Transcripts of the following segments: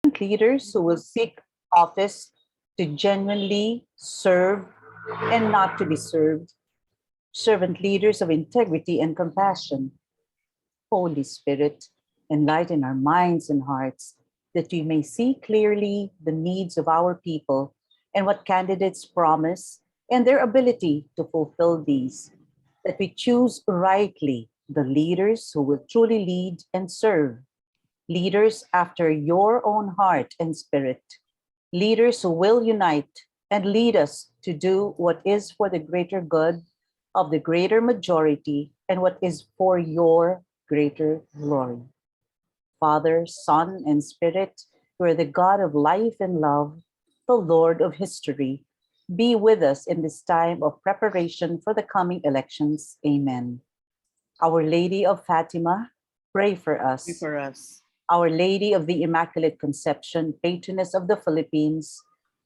leaders who will seek office to genuinely serve and not to be served, servant leaders of integrity and compassion. Holy Spirit, enlighten our minds and hearts that we may see clearly the needs of our people and what candidates promise and their ability to fulfill these, that we choose rightly the leaders who will truly lead and serve, leaders after your own heart and spirit, leaders who will unite and lead us to do what is for the greater good of the greater majority and what is for your greater glory. Father, Son, and Spirit, who are the God of life and love, the Lord of history, be with us in this time of preparation for the coming elections. Amen. Our Lady of Fatima, pray for us. Pray for us. Our Lady of the Immaculate Conception, patroness of the Philippines,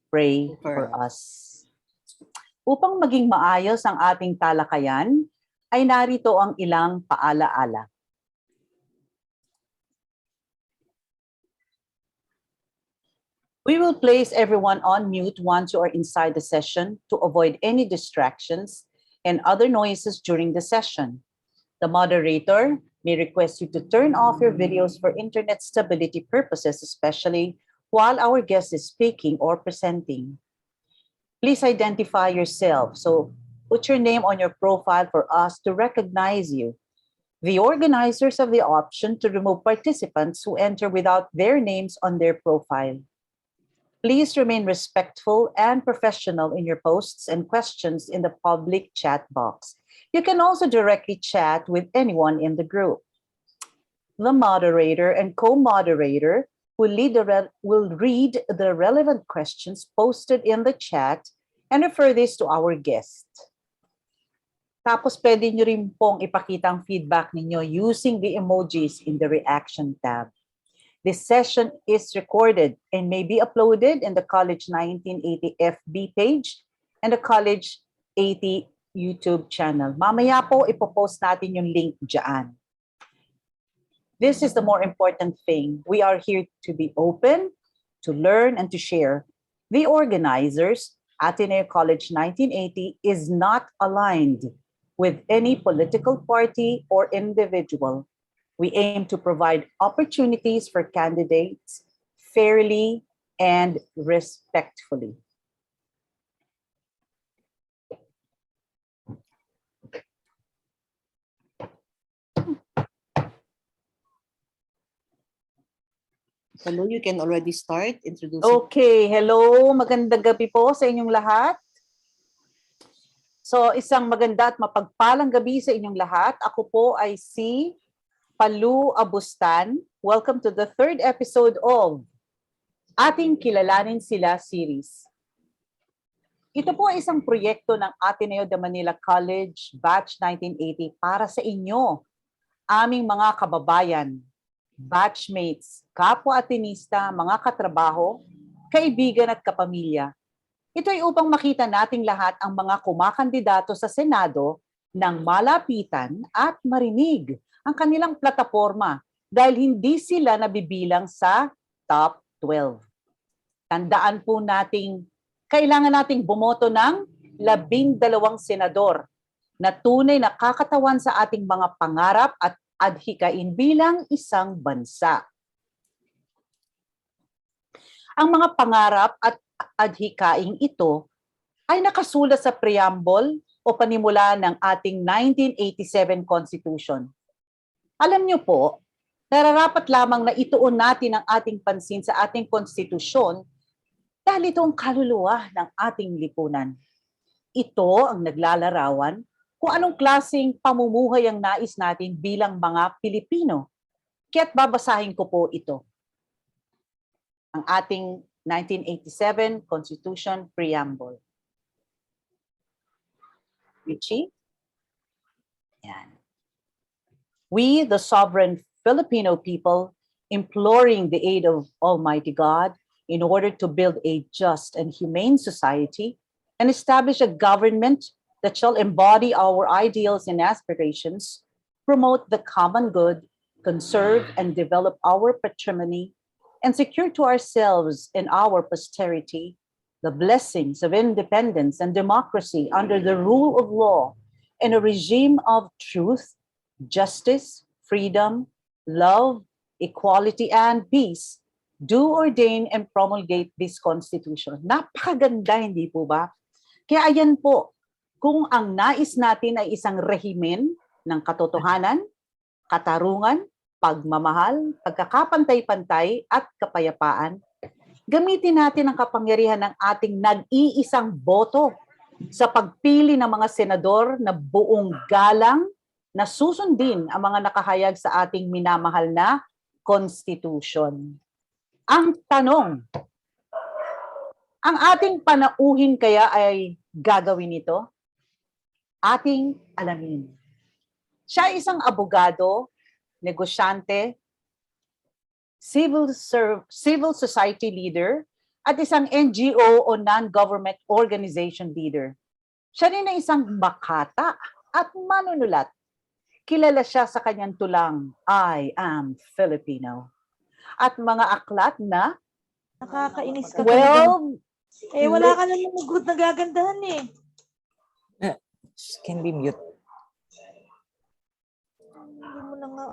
pray for us. Upang maging maayos ang ating talakayan, ay narito ang ilang paalaala. We will place everyone on mute once you are inside the session to avoid any distractions and other noises during the session. The moderator may request you to turn off your videos for internet stability purposes, especially while our guest is speaking or presenting. Please identify yourself. So put your name on your profile for us to recognize you. The organizers have the option to remove participants who enter without their names on their profile. Please remain respectful and professional in your posts and questions in the public chat box. You can also directly chat with anyone in the group. The moderator and co-moderator will read the relevant questions posted in the chat and refer this to our guest. Tapos pwede nyo rin pong ipakita ang feedback ninyo using the emojis in the reaction tab. This session is recorded and may be uploaded in the College 1980 FB page and the College 80 YouTube channel. Mamaya po ipopost natin yung link dyan. This is the more important thing. We are here to be open, to learn, and to share. The organizers, Ateneo College 1980, is not aligned with any political party or individual. We aim to provide opportunities for candidates fairly and respectfully. Hello, you can already start introducing. Okay, hello. Magandang gabi po sa inyong lahat. So, isang maganda at mapagpalang gabi sa inyong lahat. Ako po ay si Palu Abustan. Welcome to the third episode of ating Kilalanin Sila series. Ito po ay isang proyekto ng Ateneo de Manila College Batch 1980 para sa inyo, aming mga kababayan, batchmates, kapwa-atenista, mga katrabaho, kaibigan at kapamilya. Ito ay upang makita nating lahat ang mga kumakandidato sa Senado ng malapitan at marinig ang kanilang plataporma dahil hindi sila nabibilang sa top 12. Tandaan po nating kailangan nating bumoto ng 12 senador na tunay na kakatawan sa ating mga pangarap at adhikain bilang isang bansa. Ang mga pangarap at adhikaing ito ay nakasulat sa preamble o panimula ng ating 1987 Constitution. Alam niyo po, nararapat lamang na ituon natin ang ating pansin sa ating konstitusyon dahil ito ang kaluluwa ng ating lipunan. Ito ang naglalarawan kung anong klaseng pamumuhay ang nais natin bilang mga Pilipino. Kaya't babasahin ko po ito. Ang ating 1987 Constitution Preamble. Richie? Yan. We, the sovereign Filipino people, imploring the aid of Almighty God in order to build a just and humane society and establish a government that shall embody our ideals and aspirations, promote the common good, conserve and develop our patrimony, and secure to ourselves and our posterity the blessings of independence and democracy under the rule of law and a regime of truth, justice, freedom, love, equality, and peace, do ordain and promulgate this Constitution. Napakaganda, hindi po ba? Kaya ayan po, kung ang nais natin ay isang rehimen ng katotohanan, katarungan, pagmamahal, pagkakapantay-pantay at kapayapaan, gamitin natin ang kapangyarihan ng ating nag-iisang boto sa pagpili ng mga senador na buong galang na susundin ang mga nakahayag sa ating minamahal na Constitution. Ang tanong, ang ating panauhin kaya ay gagawin ito? Ating alamin. Siya ay isang abogado, negosyante, civil society leader, at isang NGO o non-government organization leader. Siya rin ay isang makata at manunulat. Kilala siya sa kanyang tulang, I Am Filipino. At mga aklat na, Nakakainis ka talaga. well, Wala ka naman good na gagandahan eh. Can be mute. Hindi mo na nga,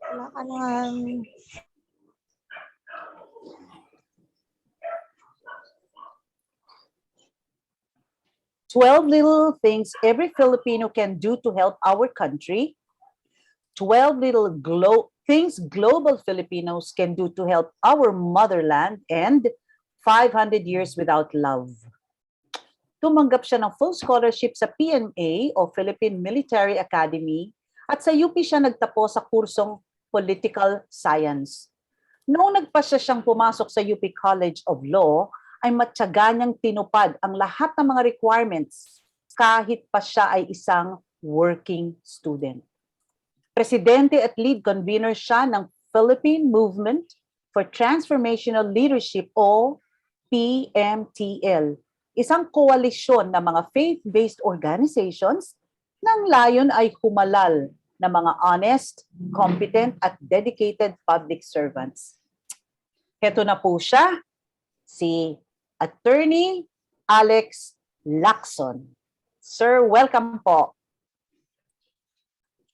wala ka na. 12 little things every Filipino can do to help our country. 12 little things global Filipinos can do to help our motherland, and 500 years without love. Tumanggap siya ng full scholarship sa PMA o Philippine Military Academy at sa UP siya nagtapos sa kursong Political Science. Noong nagpasya siyang pumasok sa UP College of Law, ay matyaga niyang tinupad ang lahat ng mga requirements kahit pa siya ay isang working student. Presidente at lead convener siya ng Philippine Movement for Transformational Leadership o PMTL, isang koalisyon ng mga faith-based organizations nang layon ay humalal ng mga honest, competent at dedicated public servants. Heto na po siya, si Attorney Alex Lacson. Sir, welcome po.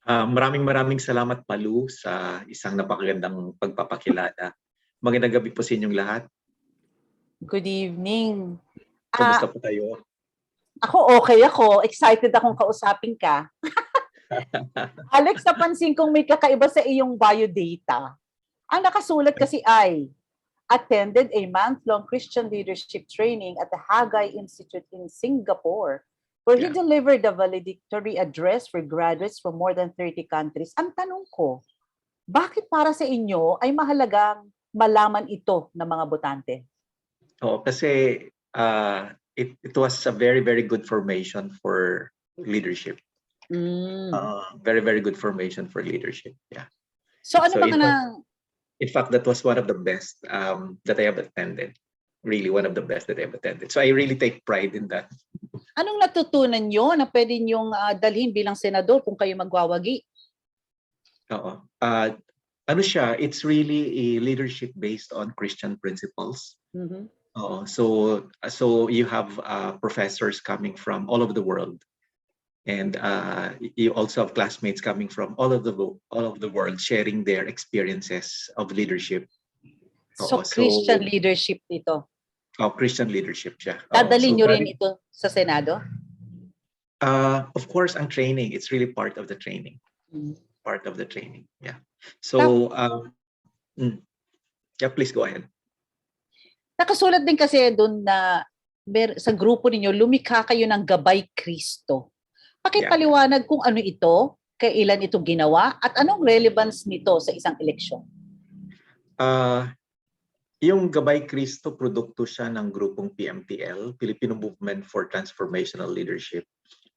Maraming salamat, Palu, sa isang napakagandang pagpapakilala. Magandang gabi po sa inyong lahat. Good evening. Kumusta po kayo? Ako okay ako. Excited akong kausapin ka. Alex, napansin kong may kakaiba sa iyong biodata. Ang nakasulat kasi ay attended a month-long Christian leadership training at the Haggai Institute in Singapore, where he delivered a valedictory address for graduates from more than 30 countries. Ang tanong ko, bakit para sa inyo ay mahalagang malaman ito ng mga botante? Oo, kasi it was a very good formation for leadership. Very good formation for leadership. Yeah. So ano ba in fact, that was one of the best that I have attended. Really one of the best that I have attended. So I really take pride in that. Anong natutunan nyo na pwede nyong dalhin bilang senador kung kayo magwawagi? Oo. Ano siya, it's really a leadership based on Christian principles. Mm-hmm. So you have professors coming from all over the world. And you also have classmates coming from all of the world sharing their experiences of leadership. So Christian leadership ito. Christian leadership siya. Dadalhin nyo rin ito sa Senado? Of course, ang training, it's really part of the training. Part of the training, yeah. So, yeah, please go ahead. Nakasulat din kasi doon na sa grupo ninyo, lumikha kayo ng Gabay Kristo. Pakipaliwanag kung ano ito, kailan ito ginawa, at anong relevance nito sa isang eleksyon? Yung Gabay Kristo, produkto siya ng grupong PMTL, Filipino Movement for Transformational Leadership.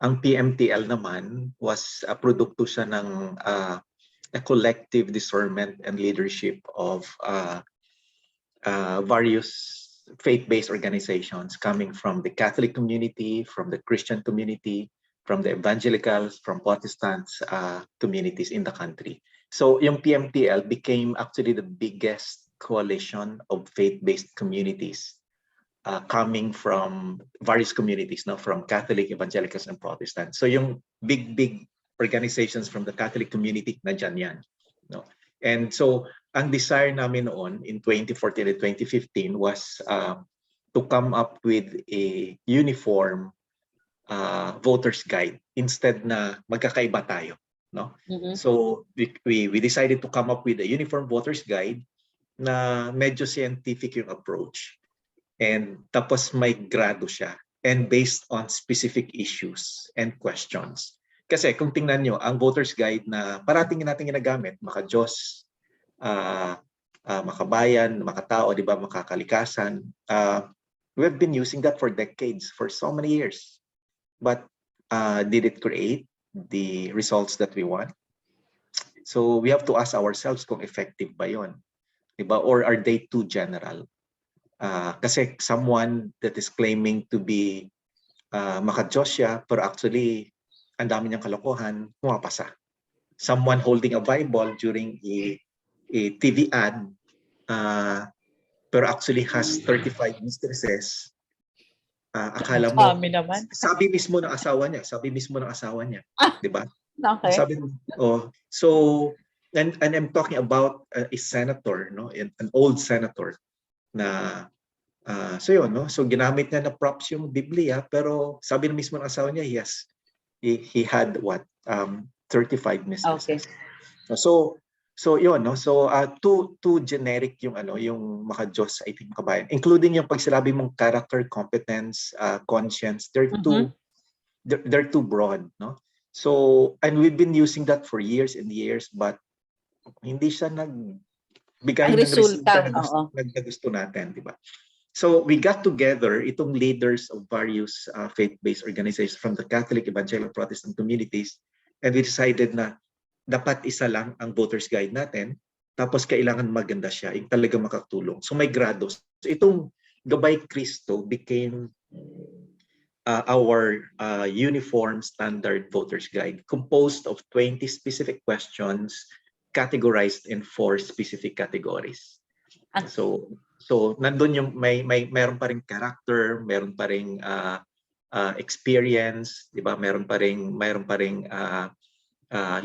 Ang PMTL naman was produkto siya ng a collective discernment and leadership of various faith-based organizations coming from the Catholic community, from the Christian community, from the evangelicals, from Protestants communities in the country. So yung PMTL became actually the biggest coalition of faith-based communities coming from various communities, no, from Catholic, Evangelicals, and Protestants. So yung big organizations from the Catholic community, nandyan yan. No? And so ang desire namin noon in 2014 and 2015 was to come up with a uniform voter's guide instead na magkakaiba tayo. No? So we decided to come up with a uniform voter's guide na medyo scientific yung approach. And tapos may grado siya and based on specific issues and questions. Kasi kung tingnan nyo, ang voter's guide na parating natin ginagamit, maka-Diyos, makabayan, makatao, di ba, makakalikasan, we've been using that for decades, for so many years. But did it create the results that we want? So we have to ask ourselves kung effective ba yun, di ba? Or are they too general? Kasi someone that is claiming to be maka-Diyos siya, pero actually ang dami niyang kalokohan, pumapasa. Someone holding a Bible during a TV ad, pero actually has 35 mistresses. Akala mo, sabi mismo ng asawa niya, di ba? Okay. Sabi, so, and I'm talking about a senator, no, an old senator, na so yun, no, so ginamit niya na props yung Biblia, pero sabi na mismo ng asawa niya, yes, he had what 35 mistresses. Okay. So yun, no, so too generic yung yung maka-Diyos, I think, kabayan, including yung pag sinabi mong character, competence, conscience, they're too broad, no. So, and we've been using that for years and years, but hindi siya bigay ng resulta na gusto natin, di ba? So we got together itong leaders of various faith-based organizations from the Catholic, Evangelical, Protestant communities, and we decided na dapat isa lang ang voter's guide natin, tapos kailangan maganda siya, yung talaga makatulong. So may grados. So itong Gabay Cristo became our uniform standard voter's guide, composed of 20 specific questions categorized in 4 specific categories. So nandun yung meron pa ring character, meron pa ring experience, di ba? Meron pa ring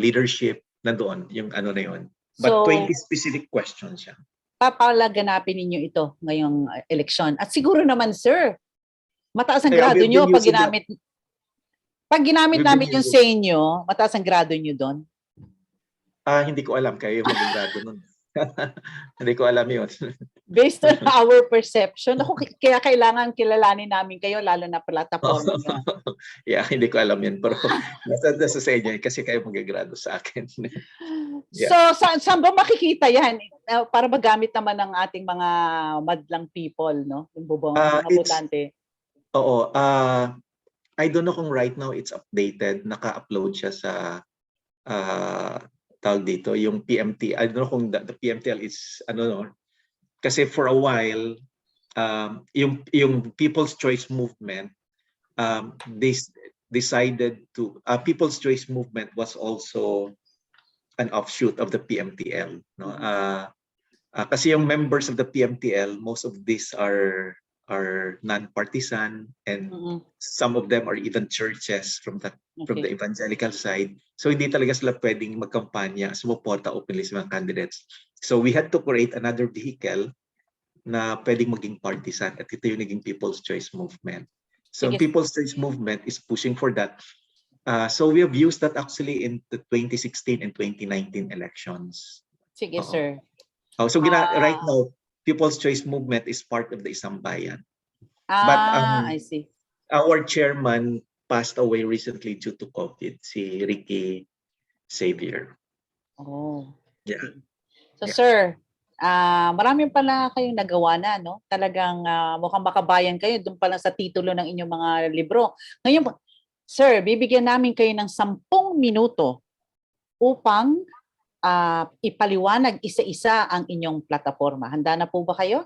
leadership, nandoon yung na yun. But So, 20 specific questions siya. Papalaganapin ninyo ito ngayong eleksyon. At siguro naman, sir, mataas ang Yeah, grado we've nyo been pag using ginamit. Pag ginamit We've namin been yung using- sa inyo, mataas ang grado nyo doon. Hindi ko alam, kayo yung maging grado nun. Hindi ko alam yun. Based on our perception, kaya kailangan kilalanin namin kayo, lalo na platform nyo. Yeah, hindi ko alam yun. Pero nasa sa inyo kasi kayo magagrado sa akin. So, saan ba makikita yan? Para magamit naman ng ating mga madlang people, no? Yung mga botante. Oo. I don't know kung right now it's updated. Naka-upload siya sa tawag dito, yung PMT. I don't know kung the PMTL is, kasi for a while, yung People's Choice Movement, they decided to, People's Choice Movement was also an offshoot of the PMTL. No? Kasi yung members of the PMTL, most of these are non-partisan, and some of them are even churches from the evangelical side. So hindi talaga sila pwedeng magkampanya, sumuporta openly sa mga candidates. So we had to create another vehicle na pwedeng maging partisan, at ito yung naging People's Choice Movement. So People's Choice Movement is pushing for that. So we have used that actually in the 2016 and 2019 elections. Sige, sir. So right now, People's Choice Movement is part of the Isang Bayan. But I see. Our chairman passed away recently due to COVID, si Ricky Xavier. Oh. Yeah. So, sir, marami pala kayong nagawa na, no? Talagang mukhang makabayan kayo doon pala sa titulo ng inyong mga libro. Ngayon, sir, bibigyan namin kayo ng 10 minuto upang ipaliwanag isa-isa ang inyong plataforma. Handa na po ba kayo?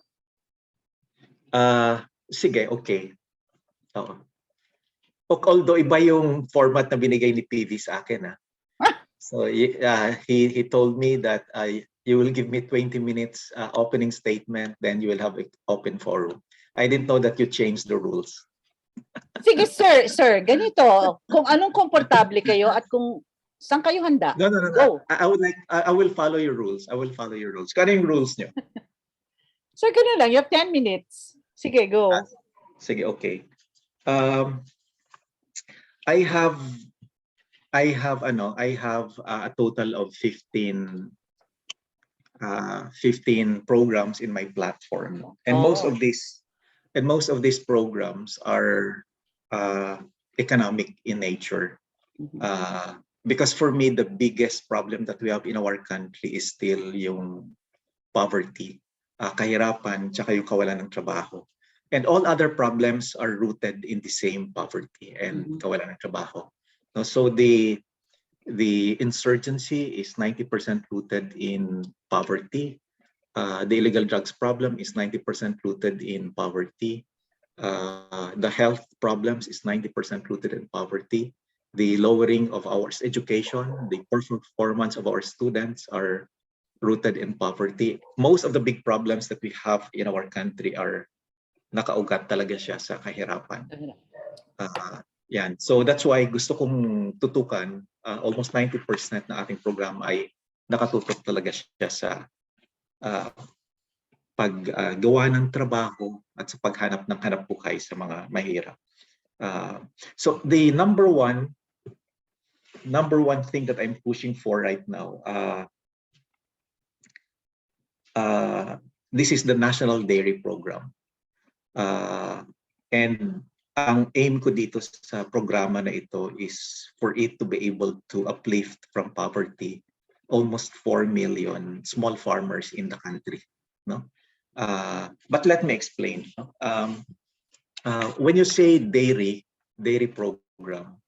Sige, okay. Oo. Although iba yung format na binigay ni PV sa akin. So he told me that you will give me 20 minutes opening statement, then you will have an open forum. I didn't know that you changed the rules. Sige, sir, ganito. Kung anong komportable kayo at kung saan kayo handa. No. Go. I will follow your rules. I will follow your rules. Kano yung rules nyo? Sir, ganun lang. You have 10 minutes. Sige, go. Sige, okay. I have a total of 15 programs in my platform, and most of these programs are economic in nature. Because for me, the biggest problem that we have in our country is still yung poverty, kahirapan, tsaka yung kawalan ng trabaho. And all other problems are rooted in the same poverty and kawalan ng trabaho. No, so the insurgency is 90% rooted in poverty. The illegal drugs problem is 90% rooted in poverty. The health problems is 90% rooted in poverty. The lowering of our education, the performance of our students are rooted in poverty. Most of the big problems that we have in our country are nakaugat talaga siya sa kahirapan. Yan. So that's why gusto kong tutukan, almost 90% na ating program ay nakatutok talaga siya sa paggawa ng trabaho at sa paghanap ng hanap buhay sa mga mahirap. So the number one thing that I'm pushing for right now, this is the National Dairy Program. And ang aim ko dito sa programa na ito is for it to be able to uplift from poverty almost 4 million small farmers in the country. No? But let me explain. When you say dairy program,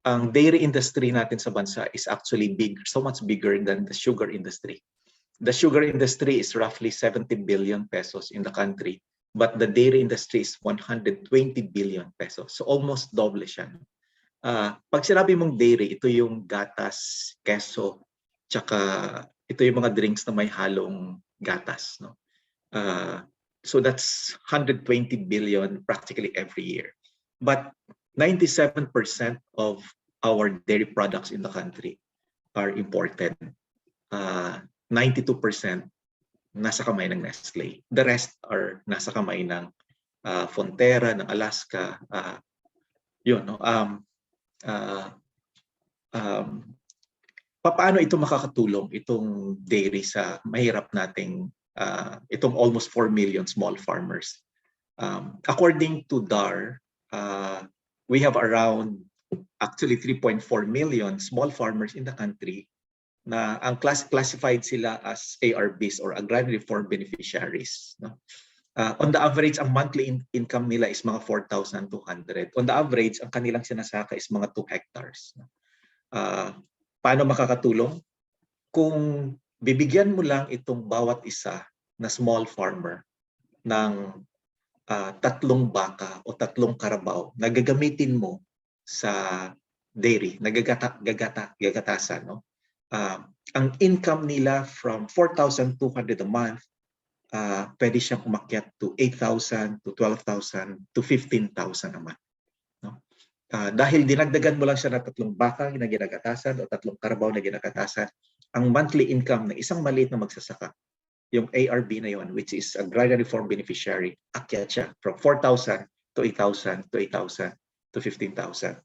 ang dairy industry natin sa bansa is actually big, so much bigger than the sugar industry. The sugar industry is roughly 70 billion pesos in the country, but the dairy industry is 120 billion pesos. So almost double siya. Pag sinabi mong dairy, ito yung gatas, keso, tsaka ito yung mga drinks na may halong gatas. No? So that's 120 billion practically every year. But 97% of our dairy products in the country are imported. 92% nasa kamay ng Nestle. The rest are nasa kamay ng Fonterra, ng Alaska. Paano ito makakatulong, itong dairy, sa mahirap nating itong almost 4 million small farmers? According to DAR, we have around actually 3.4 million small farmers in the country na ang classified sila as ARBs or Agrarian Reform Beneficiaries. No? On the average, ang monthly income nila is mga 4,200. On the average, ang kanilang sinasaka is mga 2 hectares. Paano makakatulong? Kung bibigyan mo lang itong bawat isa na small farmer ng 3 baka o 3 karabaw na gagamitin mo sa dairy, nagagatasan, no? Ang income nila from 4,200 a month, pwede siyang umakyat to 8,000 to 12,000 to 15,000 a month. No? Dahil dinagdagan mo lang siya ng 3 baka na ginagatasan o 3 karabaw na ginagatasan, ang monthly income ng isang maliit na magsasaka, yung ARB na yon, which is Agrarian Reform Beneficiary, akyat siya from 4,000 to 8,000 to 8,000 to 15,000.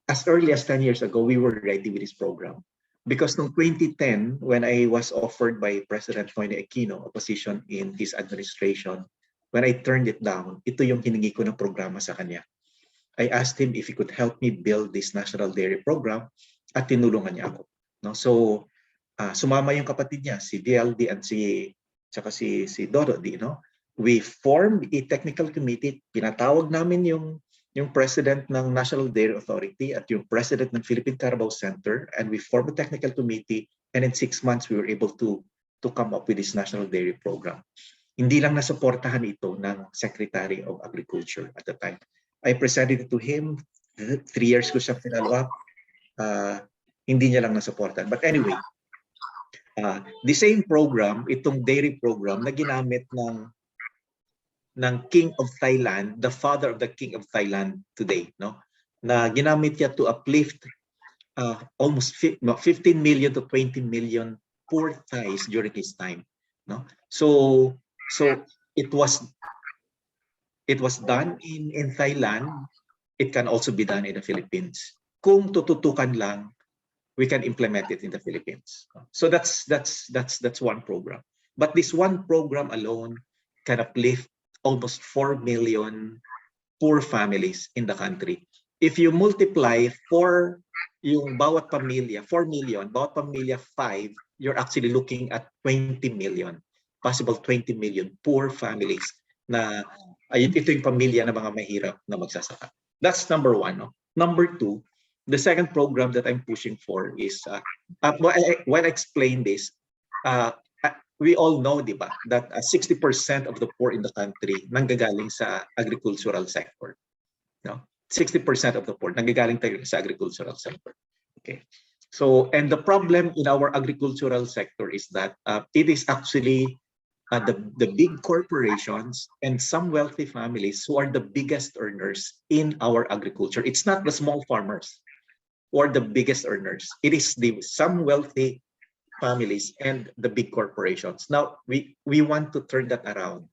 As early as 10 years ago, we were ready with this program. Because in 2010, when I was offered by President Noynoy Aquino a position in his administration, when I turned it down, ito yung hiningi ko ng programa sa kanya. I asked him if he could help me build this National Dairy Program at tinulungan niya ako. No? So, sumama yung kapatid niya, si DLD at si Dodo D. No? We formed a technical committee. Pinatawag namin yung president ng National Dairy Authority at yung president ng Philippine Carabao Center, and we formed a technical committee, and in 6 months we were able to come up with this National Dairy Program. Hindi lang nasuportahan ito ng Secretary of Agriculture at the time. I presented it to him, 3 years ko siya follow up, hindi niya lang nasuportahan. But anyway, The same program, itong dairy program na ginamit ng King of Thailand, the father of the King of Thailand today, no? Na ginamit niya to uplift almost 15 million to 20 million poor Thais during his time, no? So it was done in Thailand. It can also be done in the Philippines. Kung tututukan lang, we can implement it in the Philippines. So that's one program. But this one program alone can uplift almost 4 million poor families in the country. If you multiply yung bawat pamilya, 4 million, bawat pamilya 5, you're actually looking at 20 million, possible 20 million poor families na ito yung pamilya na mga mahirap na magsasaka. That's number one. No? Number two, the second program that I'm pushing for is, while I explain this, we all know, di ba, that 60% of the poor in the country nanggagaling sa agricultural sector. No? 60% of the poor nanggagaling sa agricultural sector. Okay. So, and the problem in our agricultural sector is that it is actually the big corporations and some wealthy families who are the biggest earners in our agriculture. It's not the small farmers who are the biggest earners. It is some wealthy families and the big corporations. Now, we want to turn that around.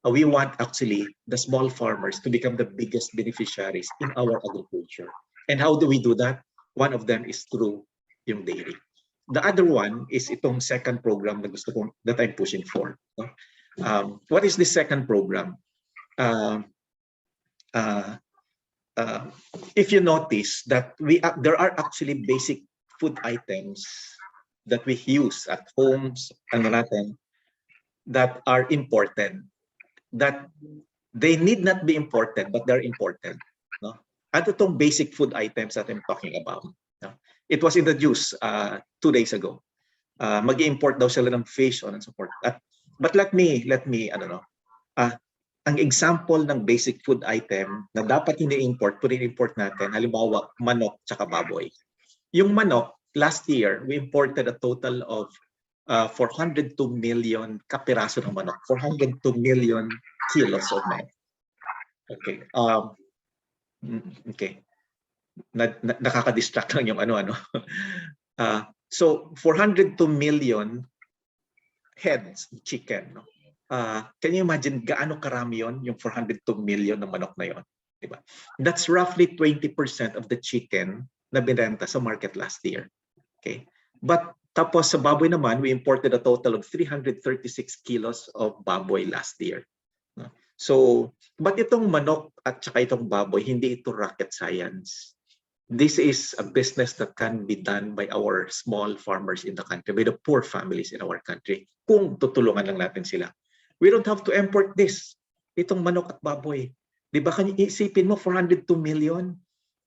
We want actually the small farmers to become the biggest beneficiaries in our agriculture. And how do we do that? One of them is through yung dairy. The other one is itong second program that I'm pushing for. What is the second program? If you notice that there are actually basic food items that we use at homes, natin, that are important, that they need not be important, but they're important. No? At itong basic food items that I'm talking about. No? It was in the news 2 days ago. Mag-import daw sila ng fish and so forth. But let me ang example ng basic food item na dapat ini-import natin, halimbawa manok tsaka baboy. Yung manok, last year, we imported a total of 402 million kapiraso ng manok, 402 million kilos of manok. Okay. Okay. Nakaka-distract lang yung ano-ano. So 402 million heads of chicken. No? Can you imagine gaano karami yon, yung 402 million na manok na yon? Diba? That's roughly 20% of the chicken na binenta sa market last year. Okay? But tapos sa baboy naman, we imported a total of 336 kilos of baboy last year. No? So, but itong manok at saka itong baboy, hindi ito rocket science. This is a business that can be done by our small farmers in the country, by the poor families in our country, kung tutulungan lang natin sila. We don't have to import this. Itong manok at baboy. Di ba kanya isipin mo, 402 million?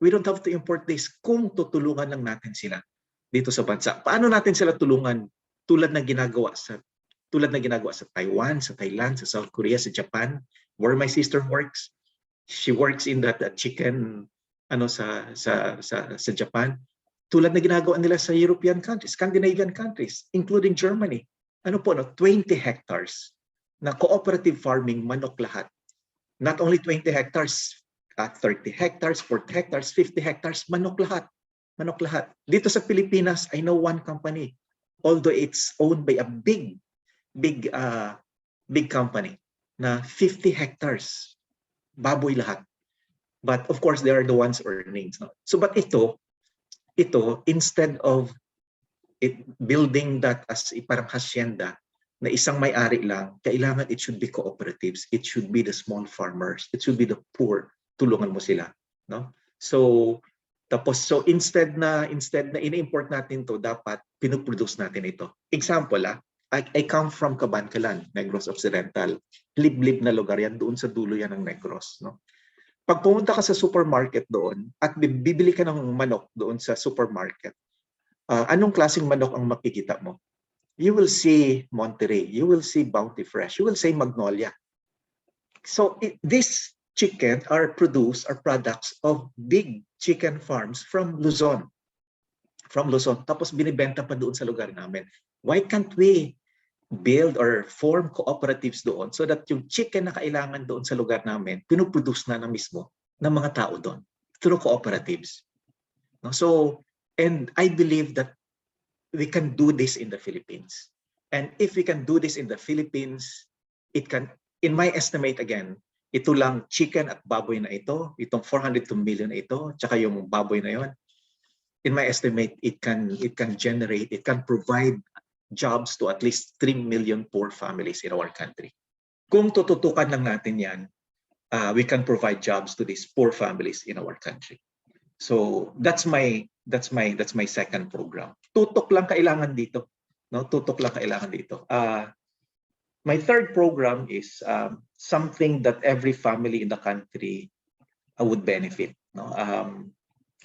We don't have to import this kung tutulungan lang natin sila dito sa bansa. Paano natin sila tulungan? Tulad na ginagawa sa Taiwan, sa Thailand, sa South Korea, sa Japan, where my sister works. She works in that chicken sa Japan. Tulad na ginagawa nila sa European countries, Scandinavian countries, including Germany. 20 hectares na cooperative farming, manok lahat. Not only 20 hectares, 30 hectares, 40 hectares, 50 hectares, manok lahat. Manok lahat. Dito sa Pilipinas, I know one company, although it's owned by a big company na 50 hectares, baboy lahat. But of course, they are the ones earning. So, but ito, instead of building that as parang hacienda na isang may-ari lang, kailangan it should be cooperatives. It should be the small farmers. It should be the poor. Tulungan mo sila. No? So instead na ini-import natin to, dapat pinuproduce natin ito. Example, I come from Cabancalan, Negros Occidental. Liblib na lugar yan, doon sa dulo yan ng Negros. No? Pag pumunta ka sa supermarket doon at bibili ka ng manok doon sa supermarket, anong klaseng manok ang makikita mo? You will see Monterey, you will see Bounty Fresh, you will see Magnolia. So these chicken are products of big chicken farms from Luzon. Tapos binibenta pa doon sa lugar namin. Why can't we build or form cooperatives doon so that yung chicken na kailangan doon sa lugar namin, pinuproduce na mismo ng mga tao doon through cooperatives. No? So, and I believe that we can do this in the Philippines. And if we can do this in the Philippines, it can, in my estimate again, ito lang chicken at baboy na ito, itong 402 million na ito, tsaka yung baboy na yon. In my estimate, it can provide jobs to at least 3 million poor families in our country. Kung tututukan lang natin yan, we can provide jobs to these poor families in our country. So that's my second program. Tutok lang kailangan dito, no? Tutok lang kailangan dito. My third program is something that every family in the country would benefit, no?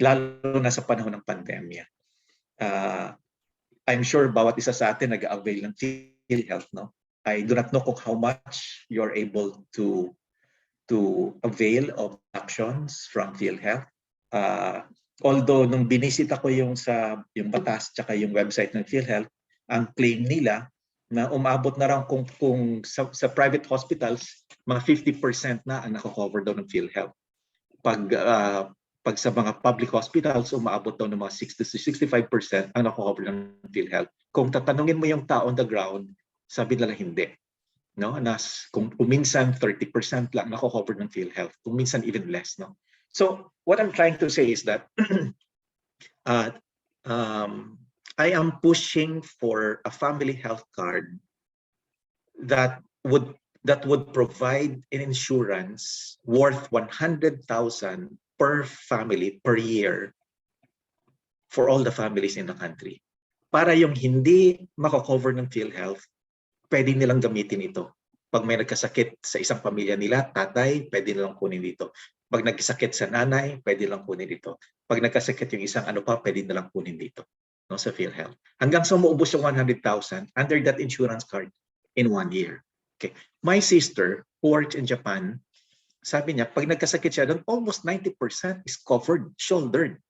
Lalo na sa panahon ng pandemya. I'm sure bawat isa sa atin nag-avail ng PhilHealth, no? I do not know how much you're able to avail of actions from PhilHealth. Although nung binisita ko yung batas tsaka yung website ng PhilHealth, ang claim nila na umabot na raw kung sa private hospitals, mga 50% na ang nako-cover daw ng PhilHealth. Pag sa mga public hospitals, umaabot daw ng mga 60-65% ang nako-cover ng PhilHealth. Kung tatanungin mo yung tao on the ground, sabi nila hindi. No? Kung minsan 30% lang nako-cover ng PhilHealth, kung minsan even less. No? So what I'm trying to say is that I am pushing for a family health card that would provide an insurance worth 100,000 per family per year for all the families in the country. Para yung hindi mako-cover ng PhilHealth, pwede nilang gamitin ito. Pag may nagkasakit sa isang pamilya nila, tatay, pwede nilang kunin dito. Pag nagkasakit sa nanay, pwede nilang kunin dito. Pag nagkasakit yung isang pwede nilang kunin dito. No, sa PhilHealth. Hanggang sa maubos yung 100,000 under that insurance card in 1 year. Okay. My sister who works in Japan, sabi niya, pag nagkasakit siya doon, almost 90% is covered, shouldered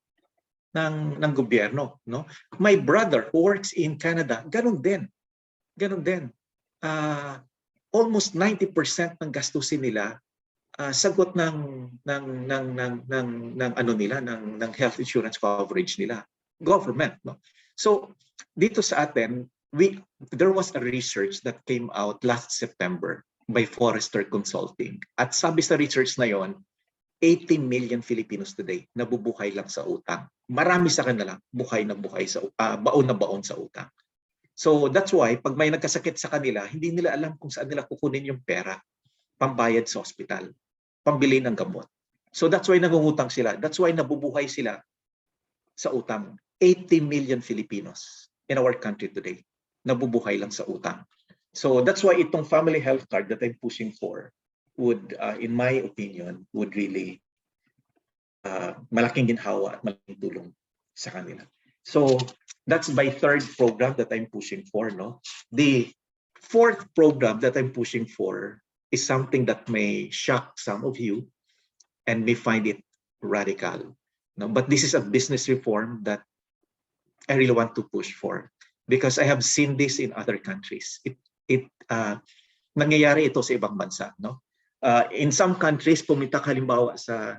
ng gobyerno. No? My brother who works in Canada, ganun din. Ganun din. Almost 90% ng gastusin nila sagot ng health insurance coverage nila. Government. No? So dito sa atin, there was a research that came out last September by Forrester Consulting. At sabi sa research na yon, 80 million Filipinos today nabubuhay lang sa utang. Marami sa kanila buhay na buhay sa baon na baon sa utang. So that's why pag may nagkasakit sa kanila, hindi nila alam kung saan nila kukunin yung pera, pambayad sa ospital, pambili ng gamot. So that's why nangungutang sila. That's why nabubuhay sila sa utang. 80 million Filipinos in our country today nabubuhay lang sa utang. So that's why itong family health card that I'm pushing for would, in my opinion, would really malaking ginhawa at malaking tulong sa kanila. So that's my third program that I'm pushing for. No? The fourth program that I'm pushing for is something that may shock some of you and may find it radical. No? But this is a business reform that I really want to push for because I have seen this in other countries. Nangyayari ito sa ibang bansa. No? In some countries, pumunta ka halimbawa sa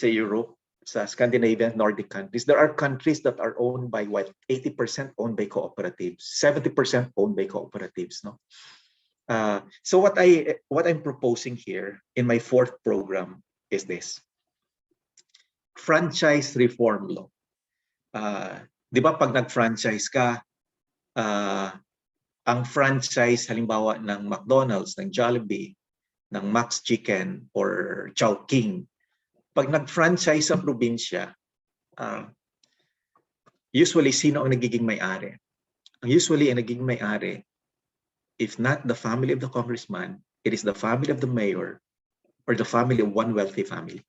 Europe, sa Scandinavian, Nordic countries, there are countries that are owned by 80% owned by cooperatives, 70% owned by cooperatives. No? So what I'm proposing here in my fourth program is this: franchise reform law. Di ba pag nag-franchise ka, ang franchise halimbawa ng McDonald's, ng Jollibee, ng Max Chicken or Chowking, pag nag-franchise sa probinsya, usually sino ang nagiging may-ari? Usually ang nagiging may-ari, if not the family of the congressman, it is the family of the mayor or the family of one wealthy family.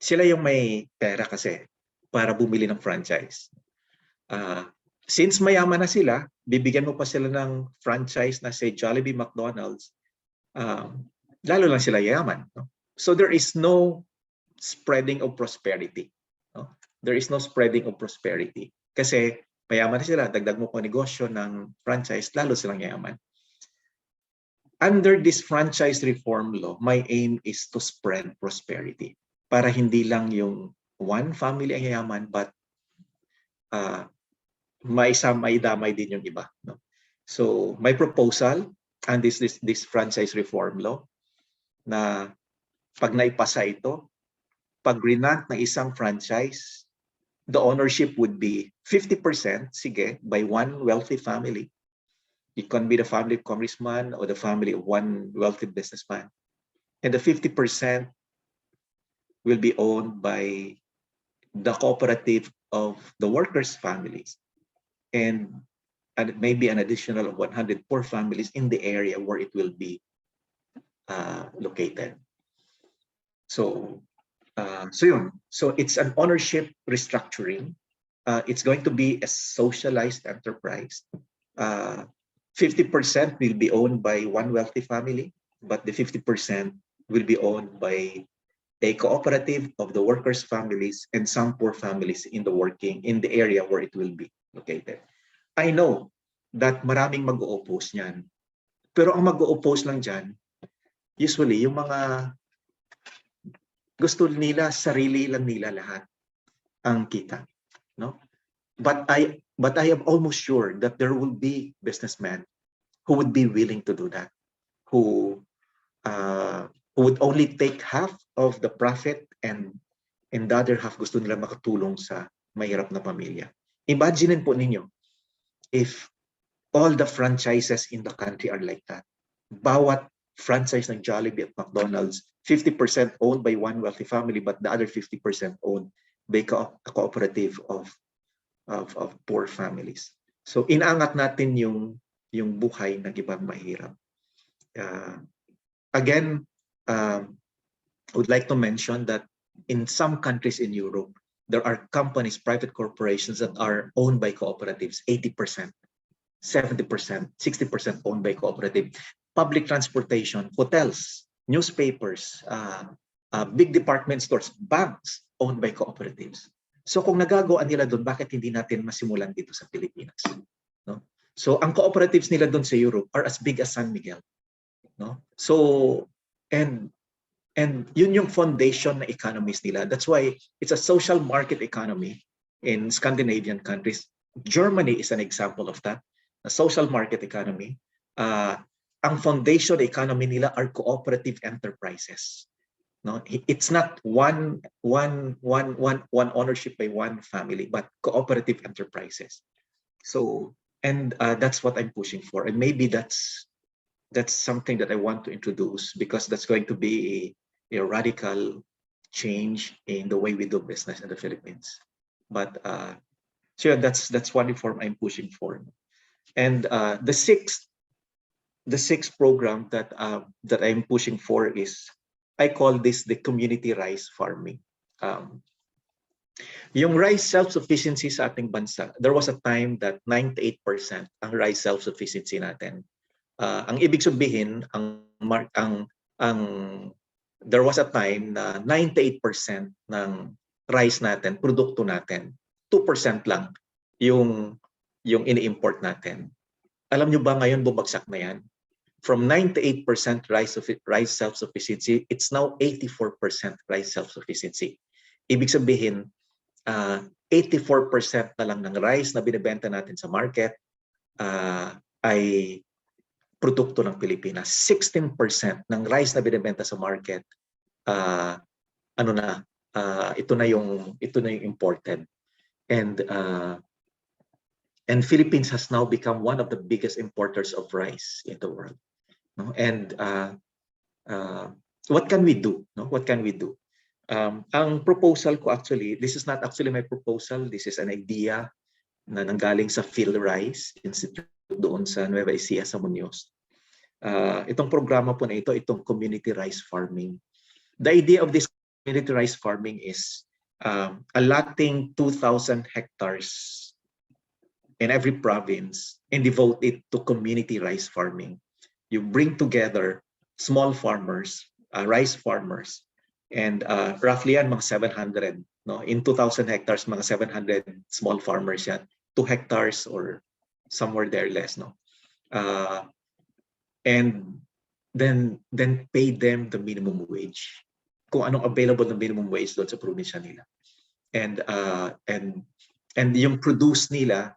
Sila yung may pera kasi para bumili ng franchise. Since mayaman na sila, bibigyan mo pa sila ng franchise na say Jollibee, McDonald's, lalo lang sila yaman. No? So there is no spreading of prosperity. No? There is no spreading of prosperity. Kasi mayaman na sila, dagdag mo pa negosyo ng franchise, lalo silang yaman. Under this franchise reform law, my aim is to spread prosperity. Para hindi lang yung one family ang yayaman, but may damay din yung iba. No? So my proposal, and this franchise reform law, na pag naipasa ito, pag grant ng isang franchise, the ownership would be 50%, sige, by one wealthy family. It can be the family of congressman or the family of one wealthy businessman. And the 50% will be owned by the cooperative of the workers' families. And maybe an additional of 100 poor families in the area where it will be located. So yun. So it's an ownership restructuring. It's going to be a socialized enterprise. 50% will be owned by one wealthy family, but the 50% will be owned by a cooperative of the workers' families and some poor families in the area where it will be located. I know that maraming mag-o-oppose niyan. Pero ang mag-o-oppose lang dyan, usually yung mga gusto nila, sarili lang nila lahat ang kita. No? But I am almost sure that there will be businessmen who would be willing to do that, who would only take half of the profit and the other half gusto nila makatulong sa mahirap na pamilya. Imagine po ninyo if all the franchises in the country are like that. Bawat franchise ng Jollibee at McDonald's, 50% owned by one wealthy family, but the other 50% owned by a cooperative of poor families. So inaangat natin yung buhay ng ibang mahirap. Again, I would like to mention that in some countries in Europe, there are companies, private corporations that are owned by cooperatives, 80%, 70%, 60% owned by cooperative. Public transportation, hotels, newspapers, big department stores, banks owned by cooperatives. So kung nagagawa nila doon, bakit hindi natin masimulan dito sa Pilipinas? No? So ang cooperatives nila doon sa Europe are as big as San Miguel. No? So, and yun yung foundation na economies nila. That's why it's a social market economy in Scandinavian countries. Germany is an example of that. A social market economy. Ang foundation economy nila are cooperative enterprises. No, it's not one ownership by one family, but cooperative enterprises. So, and that's what I'm pushing for, and maybe that's something that I want to introduce, because that's going to be a radical change in the way we do business in the Philippines. But so yeah, that's one reform I'm pushing for. And the sixth program that I'm pushing for is, I call this the community rice farming. Yung rice self-sufficiency sa ating bansa, there was a time that 98% ang rice self-sufficiency natin. Ang ibig sabihin, there was a time na 98% ng rice natin, produkto natin, 2% lang yung ini-import natin. Alam nyo ba ngayon bumagsak na yan? From 98% rice self-sufficiency, it's now 84% rice self-sufficiency. Ibig sabihin, 84% na lang ng rice na binibenta natin sa market ay produkto ng Pilipinas. 16% ng rice na binibenta sa market, ito na yung imported. And Philippines has now become one of the biggest importers of rice in the world. No? And what can we do? No? What can we do? Ang proposal ko actually, this is not actually my proposal. This is an idea na nanggaling sa PhilRice Institute doon sa Nueva Ecija sa Muñoz. Itong programa po na ito, itong community rice farming. The idea of this community rice farming is allotting 2,000 hectares in every province and devote it to community rice farming. You bring together small farmers, rice farmers, and roughly yan mga 700. No? In 2,000 hectares, mga 700 small farmers yan. 2 hectares or somewhere there less, no? And then pay them the minimum wage. Kung anong available na minimum wage doon sa probinsya nila. And yung produce nila,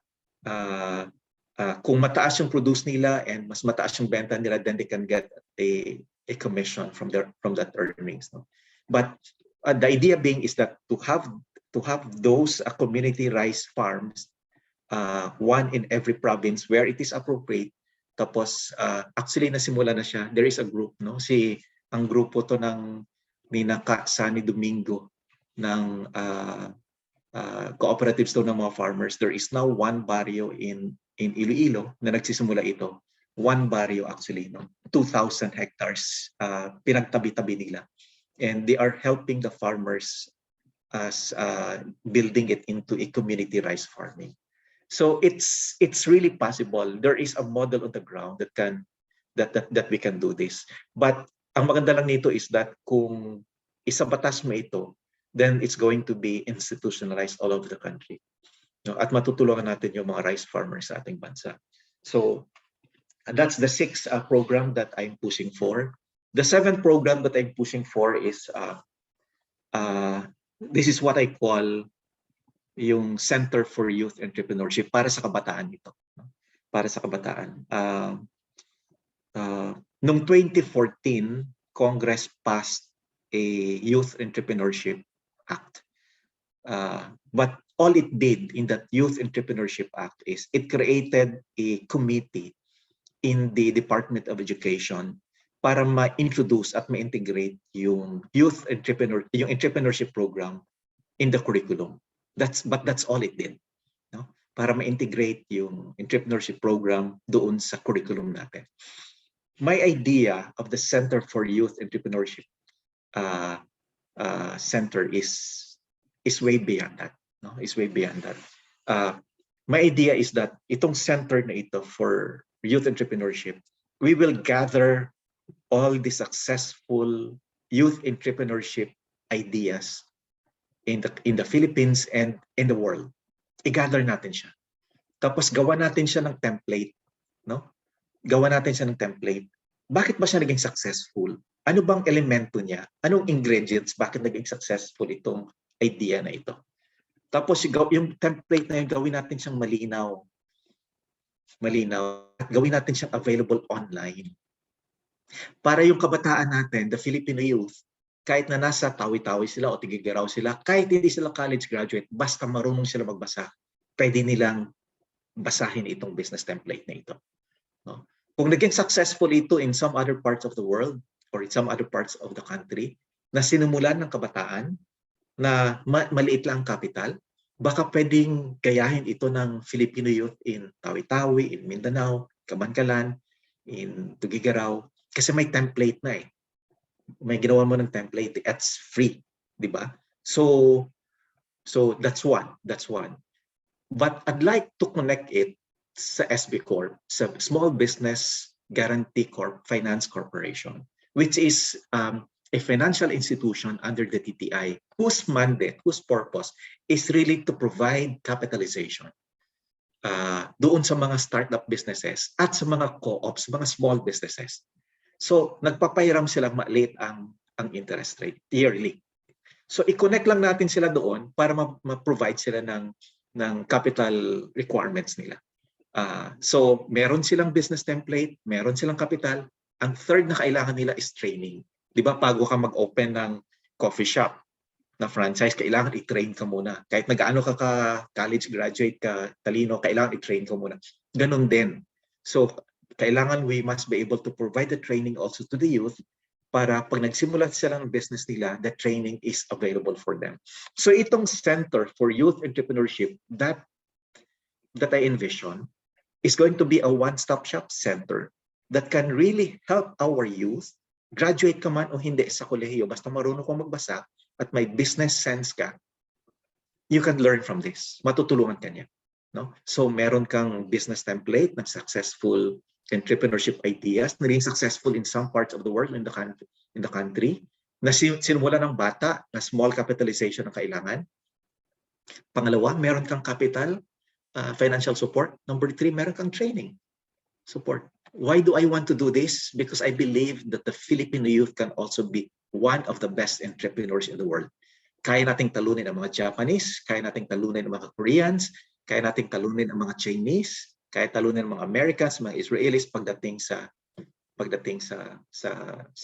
kung mataas yung produce nila and mas mataas yung benta nila, then they can get a commission from that earnings, no? But the idea being is that to have those community rice farms, one in every province where it is appropriate. Tapos actually nasimula na siya. There is a group, no? Ang grupo to ng Ninaka Sani Domingo ng cooperatives to ng mga farmers. There is now one barrio in Iloilo na nagsisimula ito. One barrio actually, no? 2,000 hectares pinagtabi-tabi nila. And they are helping the farmers as building it into a community rice farming. So it's really possible. There is a model on the ground that we can do this. But ang maganda lang nito is that kung isabatas mo ito, then it's going to be institutionalized all over the country. No? At matutulungan natin yung mga rice farmers sa ating bansa. So that's the 6th program that I'm pushing for. The 7th program that I'm pushing for is this is what I call yung Center for Youth Entrepreneurship para sa kabataan nito. Para sa kabataan. Noong 2014, Congress passed a Youth Entrepreneurship Act. But all it did in that Youth Entrepreneurship Act is it created a committee in the Department of Education para ma-introduce at ma-integrate yung entrepreneurship program in the curriculum. But that's all it did, no? Para ma-integrate yung entrepreneurship program doon sa curriculum natin. My idea of the Center for Youth Entrepreneurship Center is way beyond that, no? Is way beyond that. My idea is that itong center na ito for youth entrepreneurship, we will gather all the successful youth entrepreneurship ideas in the Philippines and in the world. I-gather natin siya. Tapos gawa natin siya ng template, no? Gawa natin siya ng template. Bakit ba siya naging successful? Ano bang elemento niya? Anong ingredients? Bakit naging successful itong idea na ito? Tapos yung template na yun, gawin natin siyang malinaw. At gawin natin siyang available online. Para yung kabataan natin, the Filipino youth, kahit na nasa Tawi-Tawi sila o Tigigaraw sila, kahit hindi sila college graduate, basta marunong sila magbasa, pwede nilang basahin itong business template na ito. No? Kung naging successful ito in some other parts of the world or in some other parts of the country, na sinumulan ng kabataan, na maliit lang capital, baka pwedeng gayahin ito ng Filipino youth in Tawi-Tawi, in Mindanao, Kabankalan, in Tugigaraw, kasi may template na eh. May ginawa mo ng template, it's free, di ba? So that's one. But I'd like to connect it sa SB Corp, sa Small Business Guarantee Corp Finance Corporation, which is a financial institution under the TTI whose mandate, whose purpose is really to provide capitalization doon sa mga startup businesses at sa mga co-ops, mga small businesses. So nagpapahiram sila maliit ang interest rate yearly. So i-connect lang natin sila doon para ma-provide sila ng capital requirements nila. So meron silang business template, meron silang capital. Ang third na kailangan nila is training. 'Di ba, bago ka mag-open ng coffee shop na franchise, kailangan i-train ka muna. Kahit nag-aano ka college graduate ka, talino, kailangan i-train ka muna. Ganon din. So kailangan we must be able to provide the training also to the youth para pag nagsimula sila ng business nila, the training is available for them. So itong Center for Youth Entrepreneurship that I envision is going to be a one-stop shop center that can really help our youth, graduate ka man o hindi sa kolehiyo, basta marunong kang magbasa at may business sense ka, you can learn from this. Matutulungan ka niya. No? So meron kang business template ng successful entrepreneurship ideas, naging successful in some parts of the world, in the country, na sinimula ng bata na small capitalization ang kailangan. Pangalawa, meron kang capital financial support. Number 3, meron kang training support. Why do I want to do this? Because I believe that the Filipino youth can also be one of the best entrepreneurs in the world. Kaya nating talunin ang mga Japanese, kaya nating talunin ang mga Koreans, kaya nating talunin ang mga Chinese, kaya talunin ang mga Americans, mga Israelis pagdating sa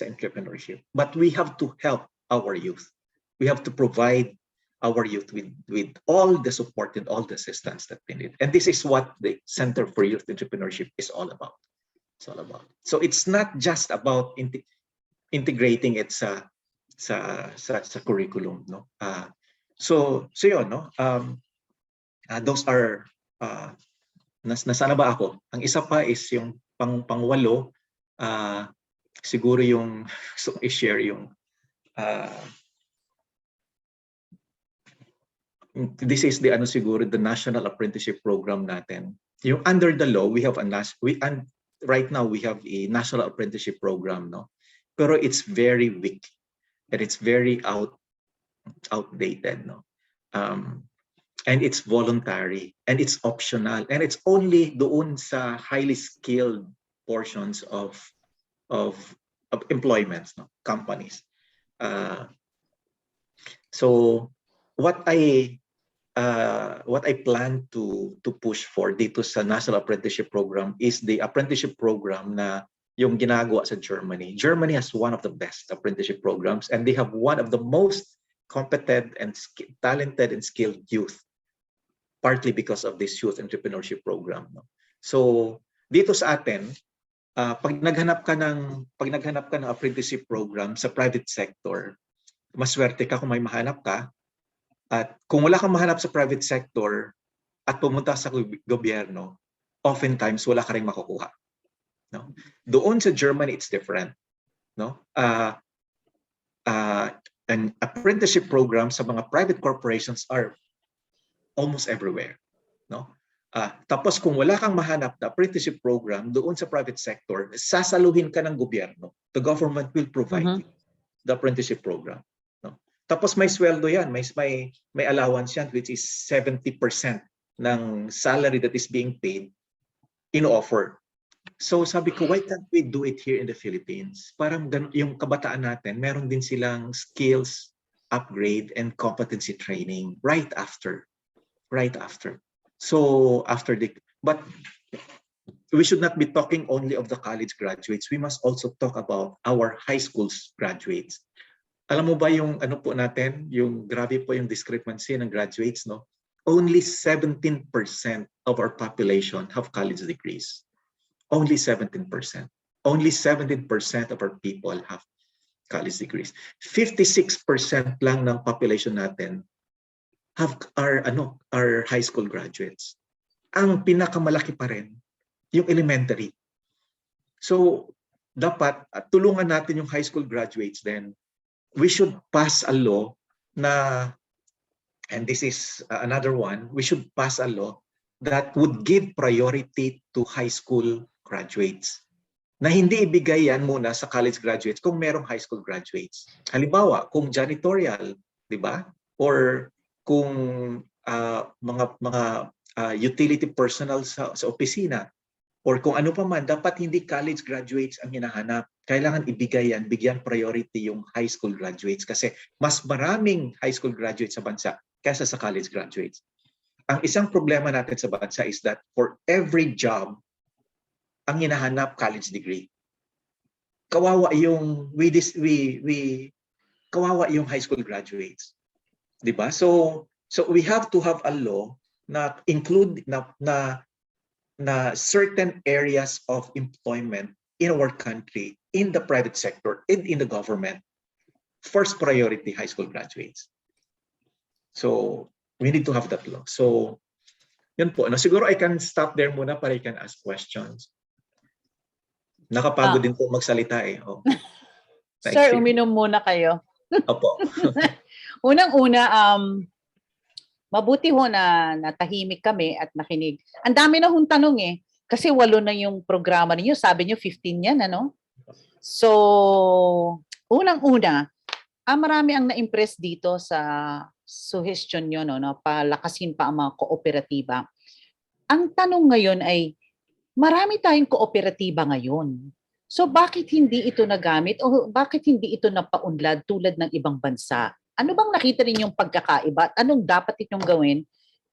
entrepreneurship. But we have to help our youth. We have to provide our youth with all the support and all the assistance that they need. And this is what the Center for Youth Entrepreneurship is all about. It's all about. So it's not just about integrating it sa curriculum, no. So yun, no. Those are nasana ba ako? Ang isa pa is yung pangwalo, siguro yung so i-share yung this is the siguro the National Apprenticeship Program natin. Yung under the law, we have right now we have a National Apprenticeship Program, no. Pero it's very weak and it's very outdated, no. And it's voluntary and it's optional and it's only doon sa highly skilled portions of employments, no, companies. So what I plan to push for dito sa National Apprenticeship Program is the apprenticeship program na yung ginagawa sa Germany. Germany has one of the best apprenticeship programs and they have one of the most competent and talented and skilled youth, partly because of this youth entrepreneurship program, no? So dito sa atin, pag naghanap ka ng apprenticeship program sa private sector, maswerte ka kung may mahanap ka. At kung wala kang mahanap sa private sector at pumunta sa gobyerno, oftentimes wala ka ring makukuha, no? Doon sa Germany, it's different, no? An apprenticeship program sa mga private corporations are almost everywhere, no? Tapos kung wala kang mahanap na apprenticeship program doon sa private sector, sasaluhin ka ng gobyerno. The government will provide you the apprenticeship program, no? Tapos may sweldo yan, may allowance yan, which is 70% ng salary that is being paid in-offer. So sabi ko, why can't we do it here in the Philippines? Parang yung kabataan natin, meron din silang skills upgrade and competency training right after. So but we should not be talking only of the college graduates. We must also talk about our high schools graduates. Alam mo ba yung po natin, yung grabe po yung discrepancy ng graduates, no? Only 17% of our population have college degrees. Only 17%. Only 17% of our people have college degrees. 56% lang ng population natin are high school graduates. Ang pinakamalaki pa rin yung elementary. So dapat tulungan natin yung high school graduates then. We should pass a law na, and this is another one, we should pass a law that would give priority to high school graduates. Na hindi ibigay yan muna sa college graduates kung merong high school graduates. Halimbawa, kung janitorial, di ba? Or kung mga utility personnel sa opisina, or kung ano pa man, dapat hindi college graduates ang hinahanap. Kailangan ibigay yan, bigyan priority yung high school graduates kasi mas maraming high school graduates sa bansa kaysa sa college graduates. Ang isang problema natin sa bansa is that for every job, ang hinahanap college degree. Kawawa yung kawawa yung high school graduates. 'Di ba? So we have to have a law na include na certain areas of employment in our country, in the private sector, and in the government, first priority high school graduates. So we need to have that law. So yun po. Siguro I can stop there muna para I can ask questions. Nakapagod din po magsalita eh. Oh. Sir, uminom muna kayo. Opo. Unang-una, mabuti ho na natahimik kami at nakinig. Ang dami na hong tanong eh. Kasi 8 na yung programa ninyo. Sabi niyo 15 yan, ano? So, unang-una, marami ang na-impress dito sa suggestion nyo, no? Palakasin pa ang mga kooperatiba. Ang tanong ngayon ay, marami tayong kooperatiba ngayon. So bakit hindi ito nagamit o bakit hindi ito napaunlad tulad ng ibang bansa? Ano bang nakita ninyong pagkakaiba at anong dapat inyong gawin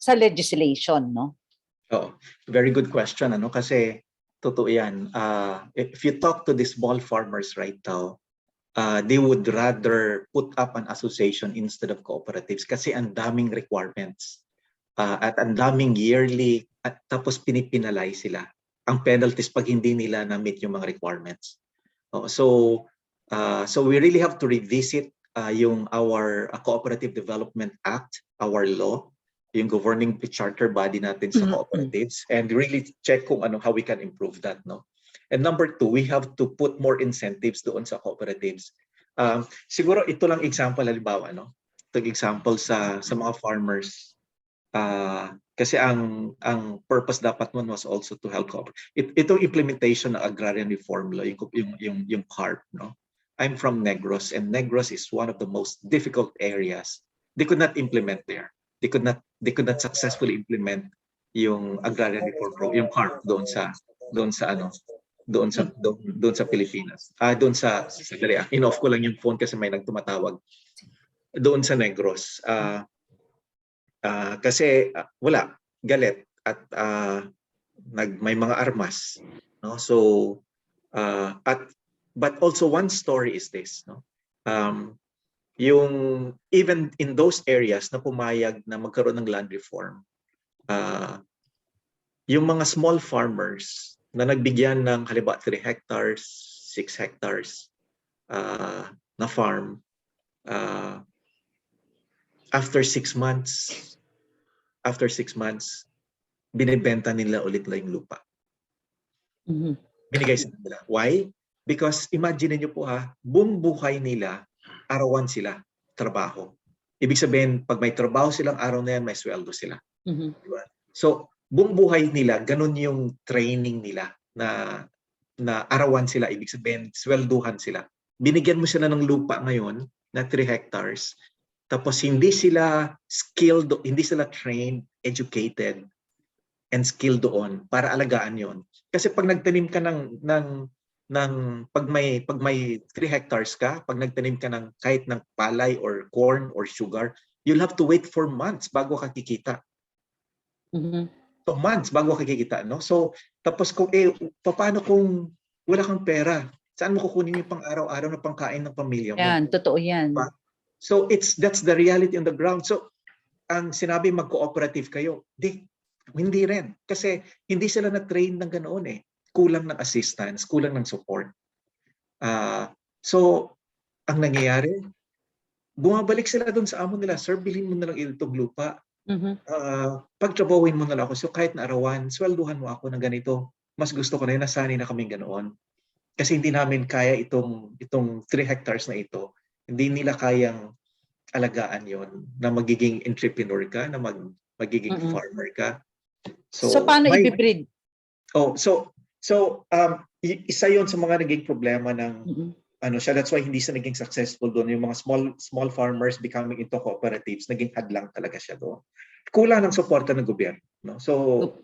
sa legislation, no? Oh, very good question, ano? Kasi totoo yan. If you talk to the small farmers right now, they would rather put up an association instead of cooperatives kasi ang daming requirements at ang daming yearly at tapos pinipinalay sila. Ang penalties pag hindi nila na-meet yung mga requirements. So we really have to revisit yung our Cooperative Development Act, our law, yung governing charter body natin sa cooperatives, and really check kung how we can improve that, no? And number two, we have to put more incentives doon sa cooperatives. Siguro ito lang example, halimbawa, no? Itong example sa mga farmers. Kasi ang purpose dapat nun was also to help itong implementation ng agrarian reform law, yung CARP, no? I'm from Negros, and Negros is one of the most difficult areas. They could not implement there. They could not successfully implement yung agrarian reform program, yung CARP doon sa Pilipinas. Doon sa sandali, in-off ko lang yung phone kasi may nagtumatawag. Doon sa Negros. Kasi wala, galit at may mga armas, no? So but also one story is this, no? Yung even in those areas na pumayag na magkaroon ng land reform, yung mga small farmers na nagbigyan ng halimbawa 3 hectares, 6 hectares na farm, after 6 months, binibenta nila ulit lang yung lupa. Binigay sa nila. Why? Because imagine niyo po buong buhay nila, arawan sila, trabaho. Ibig sabihin, pag may trabaho silang araw na yan, may sweldo sila. Diba? So, buong buhay nila, ganun yung training nila na arawan sila. Ibig sabihin, swelduhan sila. Binigyan mo sila ng lupa ngayon na 3 hectares, tapos hindi sila skilled, hindi sila trained, educated, and skilled doon para alagaan yon. Kasi pag nagtanim ka pag may 3 hectares ka, pag nagtanim ka ng kahit ng palay or corn or sugar, you'll have to wait for months bago ka kikita. So months bago ka kikita, no? So tapos kung paano kung wala kang pera? Saan mo kukunin yung pang-araw-araw na pangkain ng pamilya mo? Yan, totoo yan. Diba? So that's the reality on the ground. So ang sinabi mag-cooperative kayo, hindi rin. Kasi hindi sila na-train ng ganoon eh. Kulang ng assistance, kulang ng support. So ang nangyayari, bumabalik sila doon sa amo nila, sir, bilhin mo na lang itong lupa. Pagtrabahuin mo na lang ako. So kahit na arawan, swelduhan mo ako ng ganito. Mas gusto ko na yun, nasanay na kaming ganoon. Kasi hindi namin kaya itong 3 hectares na ito. Hindi nila kayang alagaan yon na magiging entrepreneur ka, na magiging farmer ka. So paano i-breed? Isa yon sa mga naging problema ng siya. That's why hindi siya naging successful doon. Yung mga small farmers becoming into cooperatives, naging hadlang talaga siya doon. Kulang ng suporta ng gobyerno, no? So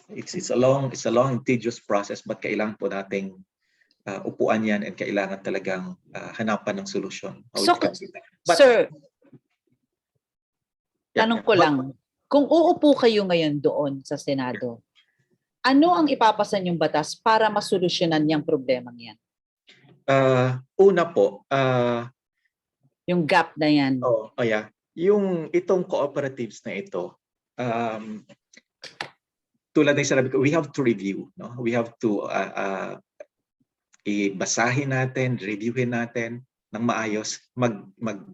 it's a long tedious process, but kailangan po nating upuan yan and kailangan talagang hanapan ng solusyon. So, sir, tanong ko lang, kung uupo kayo ngayon doon sa Senado, ano ang ipapasa niyong batas para masolusyonan yung problemang yan? Una po, yung gap na yan. Itong cooperatives na ito, tulad ng sinabi ko, we have to review, no? We have to ibasahin natin, reviewin natin ng maayos,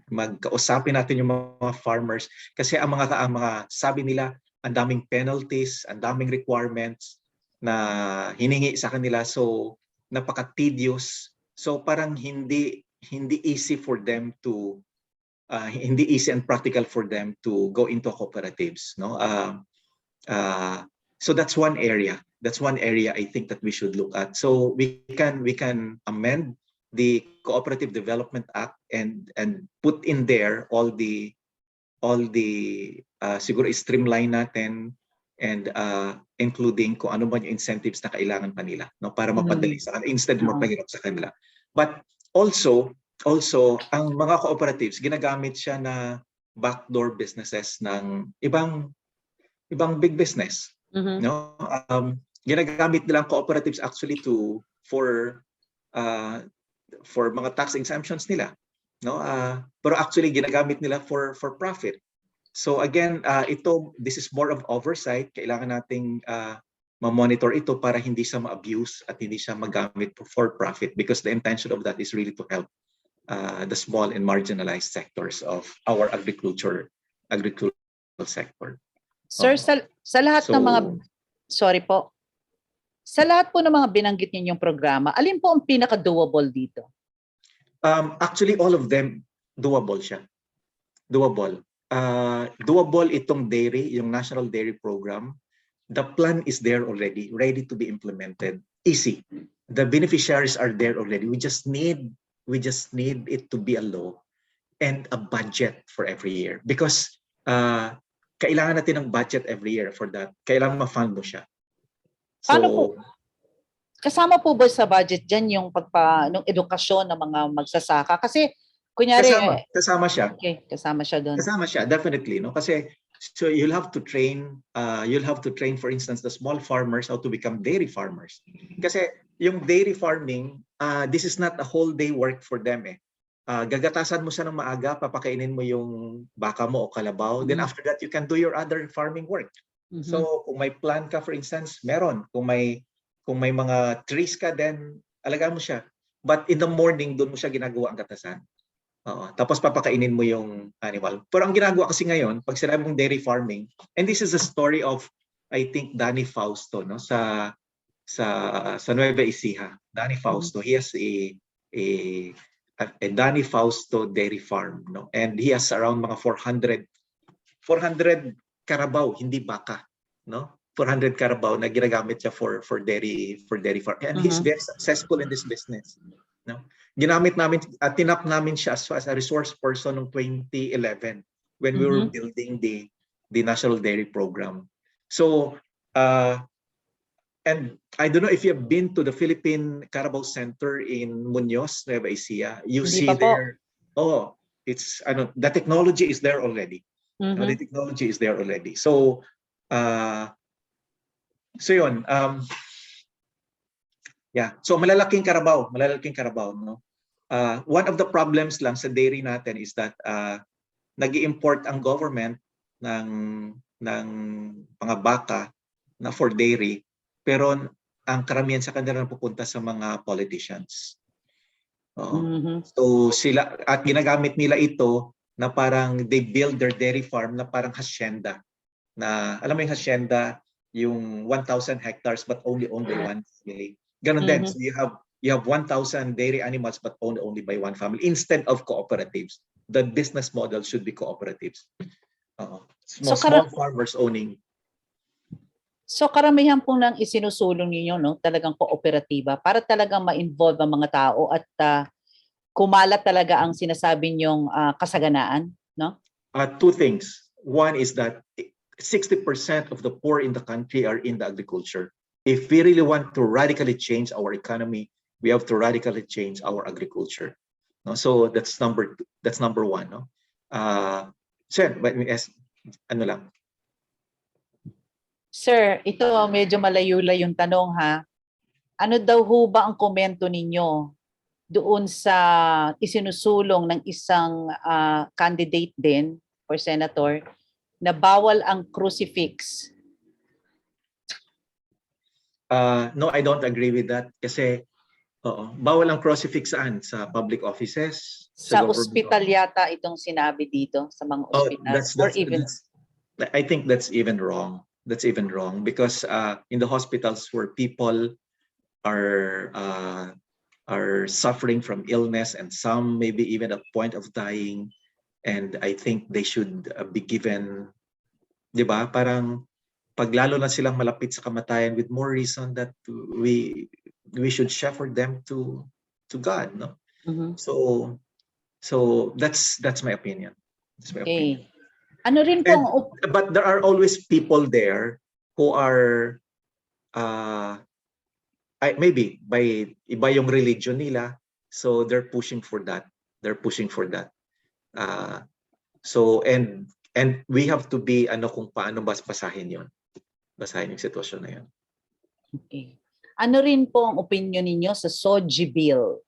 magkausapin natin yung mga farmers kasi ang mga sabi nila, ang daming penalties, ang daming requirements na hiningi sa kanila, so napaka-tedious. So parang hindi easy for them to hindi easy and practical for them to go into cooperatives, no? So that's one area. That's one area I think that we should look at. So we can amend the Cooperative Development Act and put in there all the siguro streamline natin, and including kung ano ba yung incentives na kailangan pa nila, no, para mapadali sa kanila instead more pahirap sa kanila. But also ang mga cooperatives, ginagamit siya na backdoor businesses ng ibang big business, no. Ginagamit nilang cooperatives actually for mga tax exemptions nila, no. Pero actually ginagamit nila for profit. So again, this is more of oversight. Kailangan nating ma-monitor ito para hindi siya ma-abuse at hindi siya magamit for profit, because the intention of that is really to help the small and marginalized sectors of our agricultural sector. Sir, sa lahat ng mga, sorry po, sa lahat po ng mga binanggit ninyong programa, alin po ang pinaka-doable dito? Actually, all of them doable siya. Doable. Doable itong dairy, yung National Dairy Program. The plan is there already, ready to be implemented. Easy. The beneficiaries are there already. We just need it to be a law and a budget for every year, because kailangan natin ng budget every year for that. Kailangan ma-fund mo siya. So, paano po? Kasama po ba sa budget dyan yung nung edukasyon ng mga magsasaka? Kasi kunyari kasama siya. Okay, kasama siya doon. Kasama siya, definitely, no? Kasi so you'll have to train for instance the small farmers how to become dairy farmers. Kasi yung dairy farming, this is not a whole day work for them eh. Gagatasan mo siya ng maaga, papakainin mo yung baka mo o kalabaw, then after that you can do your other farming work. So kung may plant ka for instance, meron. Kung may mga trees ka, then alagaan mo siya. But in the morning, doon mo siya ginagawa ang gatasan. Tapos papakainin mo yung animal. Pero ang ginagawa kasi ngayon, pag sinabi mong dairy farming, and this is a story of, I think, Danny Fausto, no, sa Nueva Ecija. Danny Fausto, he has a Danny Fausto dairy farm, no, and he has around mga 400 karabaw, hindi baka, no, 400 karabaw na ginagamit siya for dairy farm, and he's very successful in this business, no. Ginamit namin at tinap namin siya as a resource person noong 2011 when we were building the National Dairy Program. So and I don't know if you have been to the Philippine Carabao Center in Muñoz, Nueva Ecija. You see there, it's the technology is there already. The technology is there already. So yun. Yeah. So malalaking karabaw, no. One of the problems lang sa dairy natin is that nag-i-import ang government ng mga baka na for dairy, pero ang karamihan sa kanila pupunta sa mga politicians. So sila, at ginagamit nila ito na parang they build their dairy farm na parang hacienda. Na alam mo yung hacienda, yung 1,000 hectares but only owned by one family. Ganon din. So you have 1,000 dairy animals but owned only by one family instead of cooperatives. The business model should be cooperatives. Small farmers owning. So karamihan po nang isinusulong ninyo, no, talagang kooperatiba para talagang ma-involve ang mga tao at kumalat talaga ang sinasabi niyong kasaganaan, no? Two things. One is that 60% of the poor in the country are in the agriculture. If we really want to radically change our economy, we have to radically change our agriculture. No? So that's number one. No? Sir, ano lang? Sir, ito medyo malayo-layong tanong ha. Ano daw ho ba ang komento ninyo doon sa isinusulong ng isang candidate din for senator na bawal ang crucifix? No, I don't agree with that kasi bawal ang crucifix saan? Sa public offices? Sa ospital yata itong sinabi dito sa mga ospital. I think that's even wrong. That's even wrong because in the hospitals where people are suffering from illness and some maybe even at point of dying, and I think they should be given, di ba? Parang pag lalo na silang malapit sa kamatayan, with more reason that we should shepherd them to God, no? So that's my opinion. That's my opinion. Ano rin po, And, but there are always people there who are maybe by iba yung religion nila, so they're pushing for that. They're pushing for that. So and we have to be kung paano basahin yon. Basahin yung sitwasyon na yun. okay. Ano rin po ang opinion ninyo sa SOGI bill?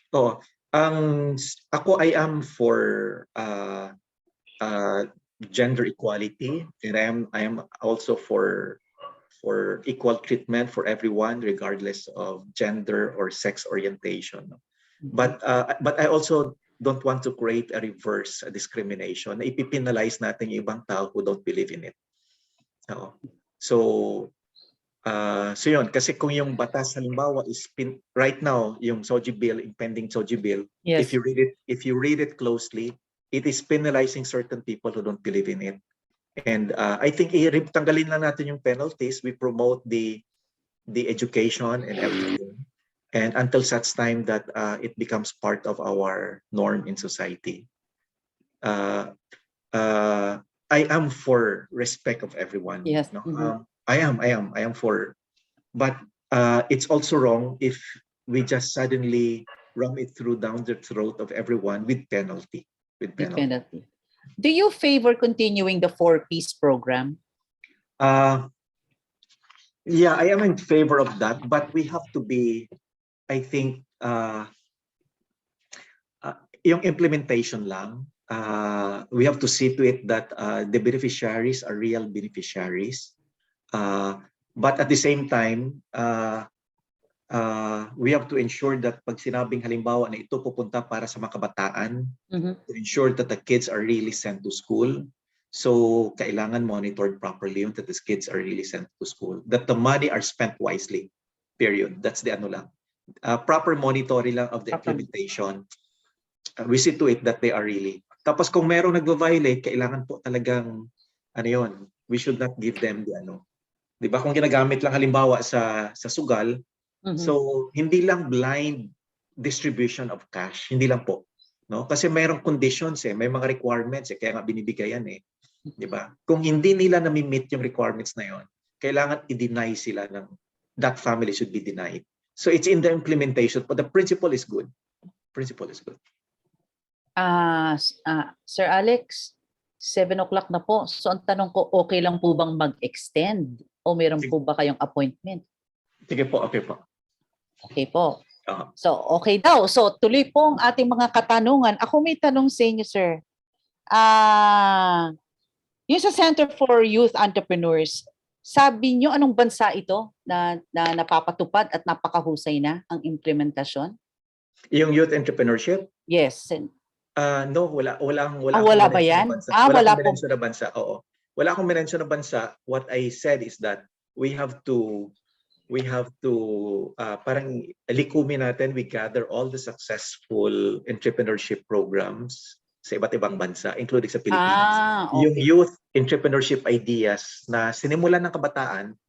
So, ako I am for gender equality, and I am also for equal treatment for everyone regardless of gender or sex orientation. But I also don't want to create a reverse discrimination na ipipinalize natin yung ibang tao who don't believe in it. So yun, kasi kung yung batas halimbawa is right now yung SOGI bill, impending SOGI bill, Yes. if you read it closely, it is penalizing certain people who don't believe in it. And I think tanggalin lang natin yung penalties. We promote the education and everything, and until such time that it becomes part of our norm in society. I am for respect of everyone. Yes. No? I am for, but it's also wrong if we just suddenly ram it down the throat of everyone with penalty. Penalty. Do you favor continuing the 4-piece program? Yeah, I am in favor of that, but we have to be, I think, yung implementation lang, we have to see to it that the beneficiaries are real beneficiaries. But at the same time, we have to ensure that pag sinabing halimbawa na ito pupunta para sa mga kabataan, to ensure that the kids are really sent to school. So kailangan monitored properly yun, that the kids are really sent to school. That the money are spent wisely, period. That's the lang. Proper monitoring lang of the implementation. We see to it that they are really. Tapos kung merong nagvo-violate, kailangan po talagang, yun, we should not give them the Diba? Kung ginagamit lang halimbawa sa sugal, so hindi lang blind distribution of cash, hindi lang po. No? Kasi mayroong conditions may mga requirements kaya nga binibigayan Diba? Kung hindi nila nami-meet yung requirements na yon, kailangan i-deny sila that family should be denied. So it's in the implementation, but the principle is good. Principle is good. Sir Alex, 7 o'clock na po. So ang tanong ko, okay lang po bang mag-extend? O meron po ba kayong appointment? Sige po, okay po. Okay po. So, okay daw. So, tuloy po ang ating mga katanungan. Ako may tanong sa inyo, sir. Yung sa Center for Youth Entrepreneurs, sabi nyo anong bansa ito na napapatupad at napakahusay na ang implementasyon? Yung youth entrepreneurship? Yes. No, wala ba yan? Wala akong mention na bansa. Oo. Wala akong mention na bansa. What I said is that we have to parang likumin natin, we gather all the successful entrepreneurship programs sa iba't ibang bansa, including sa Pilipinas. Okay. Yung youth entrepreneurship ideas na sinimulan ng kabataan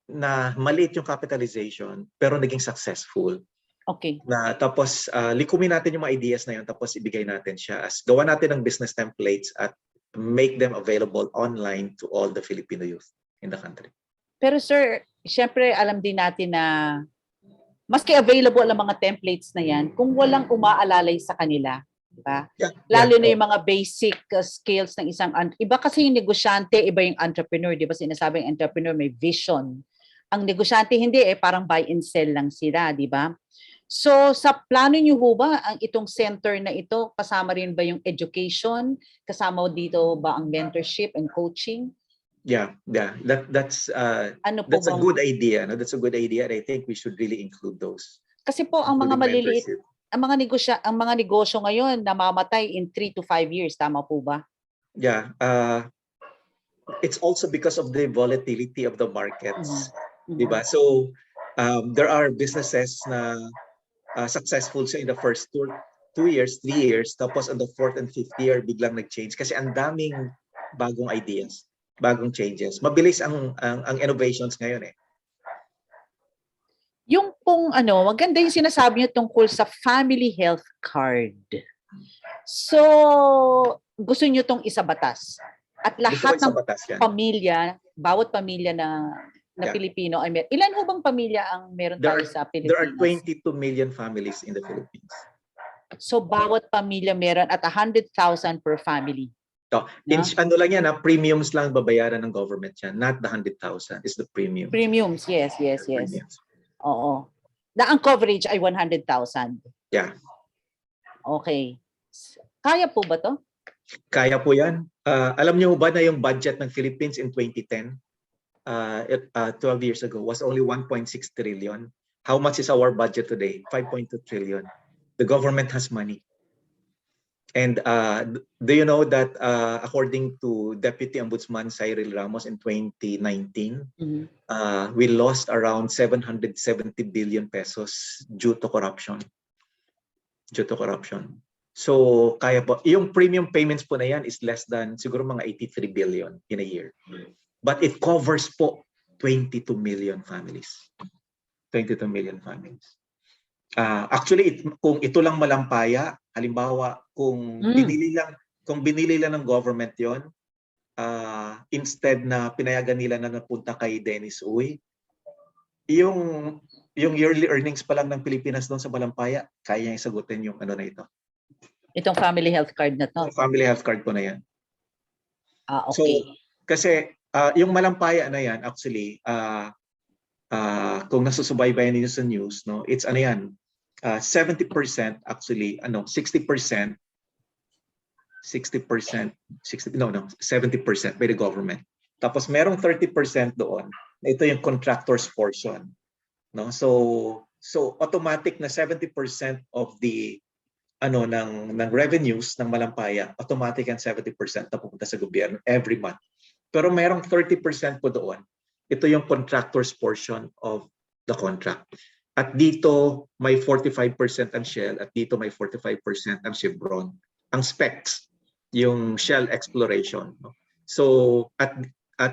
na maliit yung capitalization pero naging successful. Okay. Na tapos likumin natin yung mga ideas na yun, tapos ibigay natin siya as gawa natin ng business templates at make them available online to all the Filipino youth in the country. Pero sir, syempre alam din natin na maski available ang mga templates na yan, kung walang umaalalay sa kanila, di ba? Yeah, Lalo na yung mga basic skills ng isang iba kasi yung negosyante, iba yung entrepreneur, di ba? Sinasabing entrepreneur may vision. Ang negosyante hindi parang buy and sell lang sila, di ba? So sa plano niyo ho ba ang itong center na ito, kasama rin ba yung education? Kasama dito ba ang mentorship and coaching? Yeah. That's that's a good idea. No? That's a good idea, and I think we should really include those. Kasi po ang mga maliliit, ang mga negosyo ngayon namamatay in 3 to 5 years, tama po ba? Yeah. It's also because of the volatility of the markets, diba? So there are businesses na successful in the first 2 years, 3 years, tapos on the 4th and 5th year biglang nag-change kasi ang daming bagong ideas, bagong changes. Mabilis ang innovations ngayon Yung pong maganda yung sinasabi niyo tungkol sa family health card. So, gusto nyo tong isabatas. At Gusto ko lahat sa ng batas yan. pamilya, bawat pamilya na Yeah. Pilipino ay meron. Ilan ho bang pamilya ang meron tayo sa There are Pilipinas? 22 million families in the Philippines. So bawat pamilya meron at 100,000 per family. So, No? ano lang yan, premiums lang babayaran ng government yan, not the 100,000 is the premium. Premiums, yes. Premiums. Oo. Na ang coverage ay 100,000. Yeah. Okay. Kaya po ba to? Kaya po yan. Alam niyo ba na yung budget ng Philippines in 2010, 12 years ago, was only 1.6 trillion. How much is our budget today? 5.2 trillion. The government has money. And do you know that according to Deputy Ombudsman Cyril Ramos in 2019, we lost around 770 billion pesos due to corruption. So kaya po, yung premium payments po na yan is less than siguro mga 83 billion in a year. But it covers po 22 million families. 22 million families. Actually, kung ito lang malampaya, halimbawa, kung binili lang ng government 'yon, instead na pinayagan nila na napunta kay Dennis Uy, yung yearly earnings pa lang ng Pilipinas doon sa Malampaya, kaya niyang sagutin yung ano na ito. Itong family health card na to. Yung family health card po na yan. Okay. So, kasi yung Malampaya na yan, actually, kung nasusubaybayan niyo sa news, no, it's ano yan, 70% actually, 60% by the government. Tapos merong 30% doon. Ito yung contractor's portion, no? So automatic na 70% of the ng revenues ng Malampaya, automatic ang 70% na pupunta sa gobyerno every month. Pero merong 30% po doon. Ito yung contractor's portion of the contract. At dito may 45% ang Shell at dito may 45% ang Chevron. Ang specs, yung Shell exploration. No? So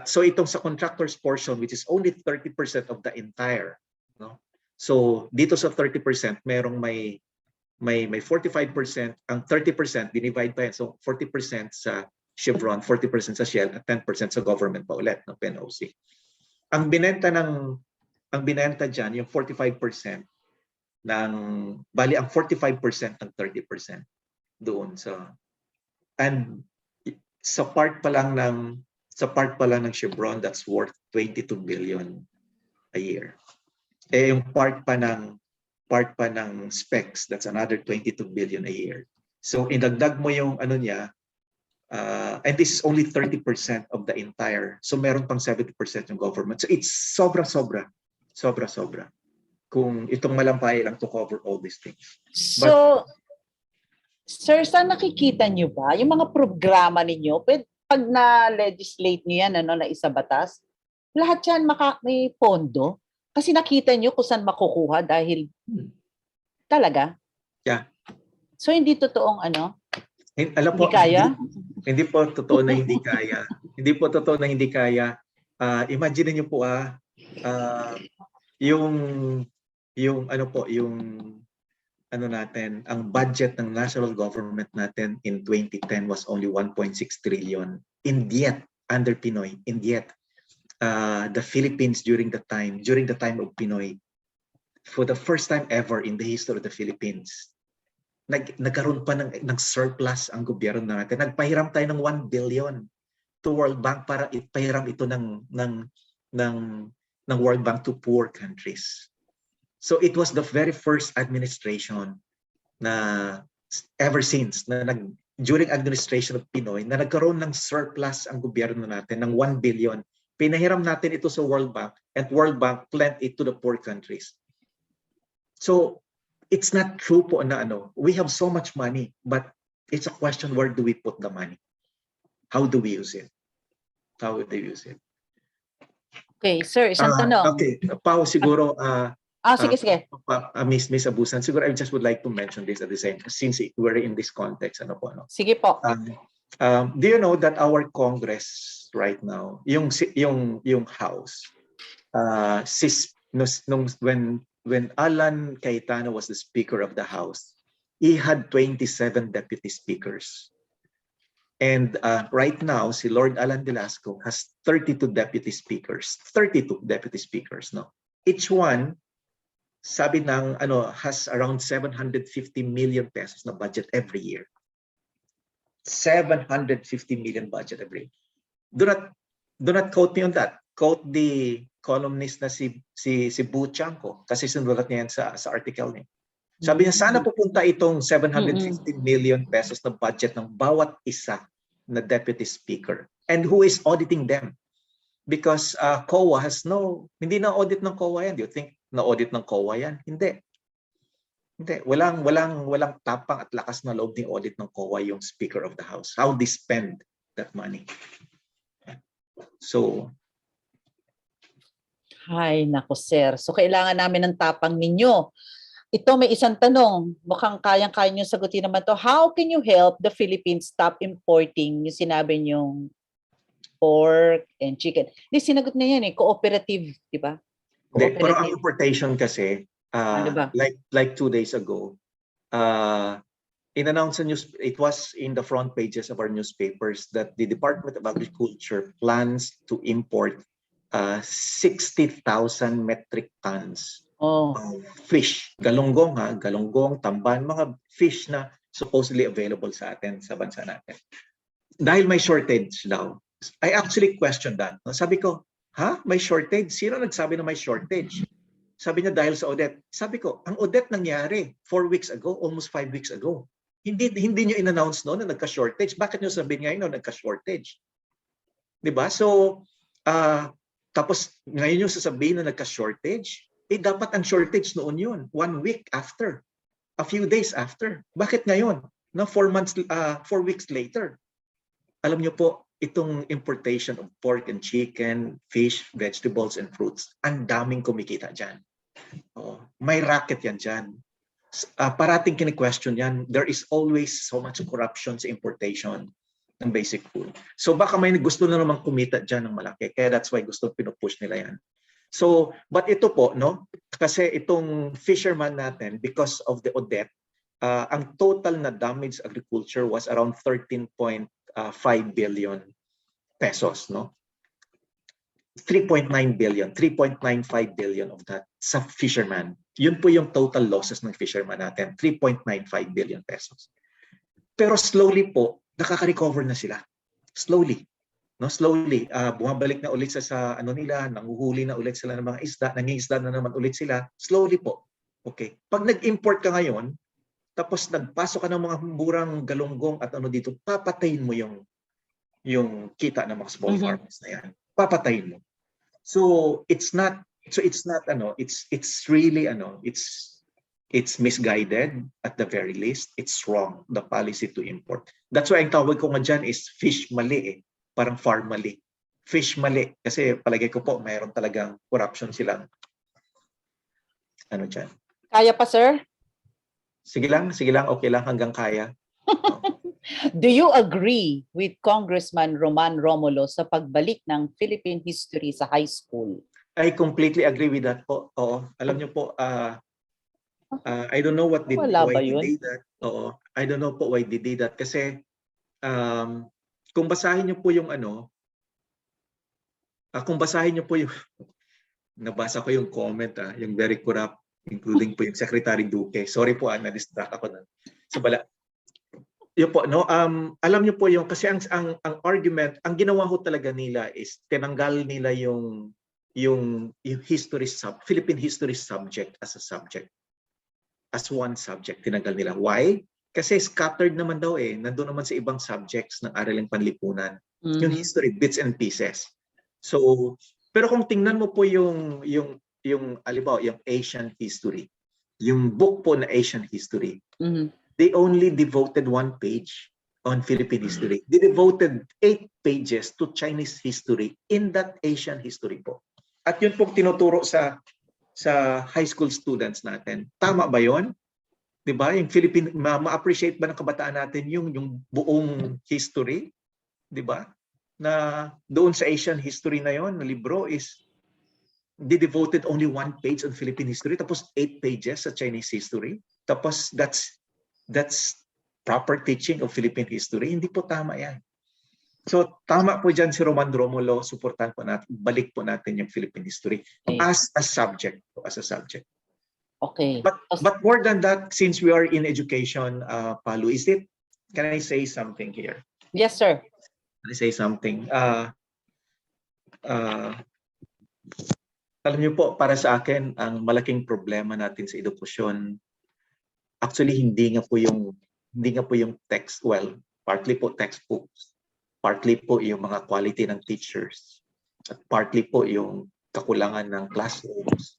so itong sa contractor's portion, which is only 30% of the entire, no? So dito sa 30%, merong may 45%, ang 30% dinivide pa yan. So 40% sa Chevron, 40% sa Shell, at 10% sa government pa ulit, no, PNOC. Ang binenta diyan yung 45% bali ang 45% ng 30% doon and sa part pa lang ng Chevron, that's worth 22 billion a year. Yung part pa ng specs, that's another 22 billion a year. So indagdag mo yung niya, and this is only 30% of the entire. So meron pang 70% yung government. So it's sobra-sobra. Kung itong Malampaya lang to cover all these things. So, sir, saan nakikita nyo ba yung mga programa ninyo? Pag na-legislate nyo yan, na isa batas, lahat yan may pondo? Kasi nakita nyo kung saan makukuha dahil talaga? Yeah. So, hindi totoong Alam po, hindi kaya? Hindi po totoo na hindi kaya. Hindi po totoo na hindi kaya. Imagine niyo po yung natin, ang budget ng national government natin in 2010 was only 1.6 trillion. And yet, under Pinoy, the Philippines during the time of Pinoy, for the first time ever in the history of the Philippines, nagkaroon pa ng surplus ang gobyerno natin. Nagpahiram tayo ng 1 billion to World Bank para ipahiram ito ng World Bank to poor countries. So it was the very first administration na ever since during administration of Pinoy na nagkaroon ng surplus ang gobyerno natin ng 1 billion. Pinahiram natin ito sa World Bank and World Bank lent it to the poor countries. So it's not true po na we have so much money, but it's a question, where do we put the money? How do we use it? Okay, sir, isang tanong. Okay, Pao, siguro Sige. Miss Abusan, siguro I just would like to mention this at the same, since we're in this context. Sige po. Do you know that our Congress right now, yung House, when Alan Cayetano was the Speaker of the House, he had 27 deputy speakers. And right now, si Lord Alan Velasco has 32 deputy speakers. 32 deputy speakers, no? Each one, sabi ng, has around 750 million pesos na budget every year. 750 million budget every year. Do not quote me on that. Quote the columnist na si Bu Chanko kasi sinulat niya yan sa article niya. Sabi niya, sana pupunta itong 750 million pesos na budget ng bawat isa na deputy speaker. And who is auditing them? Because COA has hindi na audit ng COA yan. Do you think na audit ng COA yan? Hindi. Walang tapang at lakas na loob ng audit ng COA yung Speaker of the House. How they spend that money. So, Ay, nako sir. So kailangan namin ng tapang ninyo. Ito may isang tanong. Mukhang kayang-kaya nyo sagutin naman to. How can you help the Philippines stop importing yung sinabi nyong pork and chicken? Hindi, sinagot na yan cooperative, di ba? pero ang importation kasi, Ano ba? like 2 days ago, in-announce it was in the front pages of our newspapers that the Department of Agriculture plans to import 60,000 metric tons of fish. Galunggong, tamban, mga fish na supposedly available sa atin, sa bansa natin. Dahil may shortage daw. I actually questioned that. Sabi ko, may shortage? Sino nagsabi na may shortage? Sabi niya dahil sa audit. Sabi ko, ang audit nangyari 4 weeks ago, almost 5 weeks ago. Hindi niyo in-announce na nagka-shortage. Bakit niyo sabihin ngayon nagka-shortage? 'Di ba? So, tapos ngayon yung sasabihin na nagka-shortage, dapat ang shortage noon yun, 1 week after, a few days after. Bakit ngayon? 4 weeks later. Alam niyo po, itong importation of pork and chicken, fish, vegetables, and fruits, ang daming kumikita dyan. May racket yan dyan. Parating kini-question yan. There is always so much corruption sa importation ng basic food. So baka may gusto na naman kumita dyan ng malaki. Kaya that's why gusto pinupush nila yan. So, but ito po, kasi itong fisherman natin, because of the audit, ang total na damage agriculture was around 13.5 billion pesos, 3.9 billion, 3.95 billion of that sa fisherman. Yun po yung total losses ng fisherman natin, 3.95 billion pesos. Pero slowly po, nakaka-recover na sila. Slowly. Slowly, bumabalik na ulit sa nila, nanguhuli na ulit sila ng mga isda, nangingisda na naman ulit sila. Slowly po. Okay. Pag nag-import ka ngayon, tapos nagpasok ka ng mga murang galunggong at dito, papatayin mo yung kita ng mga small farmers na yan. Papatayin mo. So it's really it's misguided at the very least. It's wrong, the policy to import. That's why ang tawag ko nga dyan is fish mali parang farm mali. Fish mali kasi palagay ko po mayroon talagang corruption silang dyan. Kaya pa sir? Sige lang, okay lang hanggang kaya. Do you agree with Congressman Roman Romulo sa pagbalik ng Philippine history sa high school? I completely agree with that po. Oo. Alam niyo po, I don't know why they did that. Oo. I don't know po why they did that. Kasi kung basahin niyo po yung nabasa ko yung comment, yung very corrupt, including po yung Secretary Duque. Sorry po, na-distract ako sa bala. Yun po, alam niyo po yung, kasi ang argument, ang ginawa ho talaga nila is, tinanggal nila yung Philippine history subject as a subject. As one subject, tinanggal nila. Why? Kasi scattered naman daw nandun naman sa ibang subjects ng araling panlipunan. Yung history, bits and pieces. So, pero kung tingnan mo po yung alibaw, yung Asian history, yung book po na Asian history, they only devoted 1 page on Philippine history. They devoted 8 pages to Chinese history in that Asian history po. At yun po tinuturo sa high school students natin. Tama ba yun? 'Di ba? Yung Philippine, ma-appreciate ba ng kabataan natin yung buong history? 'Di ba? Na doon sa Asian history na yon, na libro is they devoted only 1 page on Philippine history, tapos 8 pages sa Chinese history. Tapos that's proper teaching of Philippine history. Hindi po tama yan. So tama po dyan si Roman Romulo, suportahan po natin, balik po natin yung Philippine history Okay. as a subject. Okay. But more than that, since we are in education, Palu, can I say something here? Yes, sir. Can I say something? Alam niyo po, para sa akin, ang malaking problema natin sa edukasyon, actually hindi nga po yung text, well, partly po textbooks, partly po yung mga quality ng teachers, at partly po yung kakulangan ng classrooms,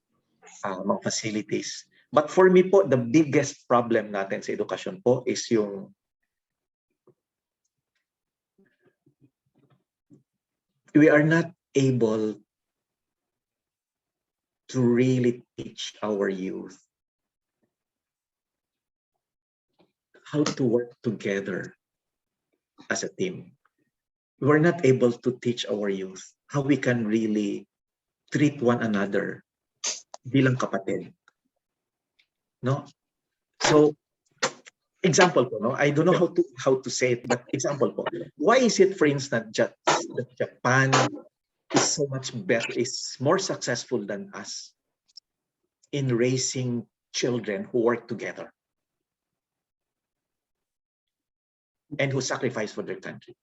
mga facilities. But for me po, the biggest problem natin sa edukasyon po is yung we are not able to really teach our youth how to work together as a team. We're not able to teach our youth how we can really treat one another bilang kapatid. No? So, example po, no? I don't know how to say it, but example po. Why is it, for instance, that Japan is so much better, is more successful than us in raising children who work together and who sacrifice for their country?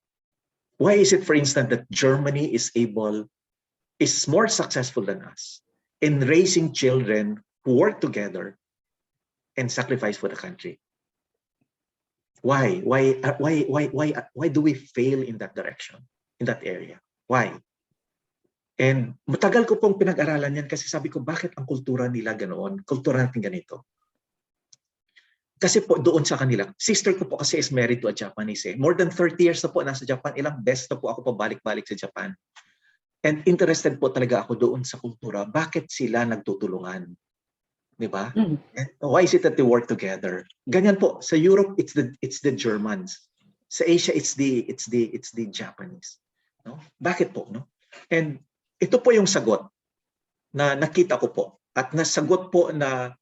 Why is it, for instance, that Germany is more successful than us in raising children who work together and sacrifice for the country? Why do we fail in that direction, in that area? Why? And matagal ko pong pinag-aralan yan kasi sabi ko, bakit ang kultura nila ganoon? Kultura natin ganito. Kasi po doon sa kanila, sister ko po kasi is married to a Japanese. More than 30 years na po nasa Japan. Ilang beses na po ako pabalik-balik sa Japan. And interested po talaga ako doon sa kultura. Bakit sila nagtutulungan? Di ba? And why is it that they work together? Ganyan po. Sa Europe, it's the Germans. Sa Asia, it's the Japanese. No? Bakit po? No? And ito po yung sagot na nakita ko po. At nasagot po na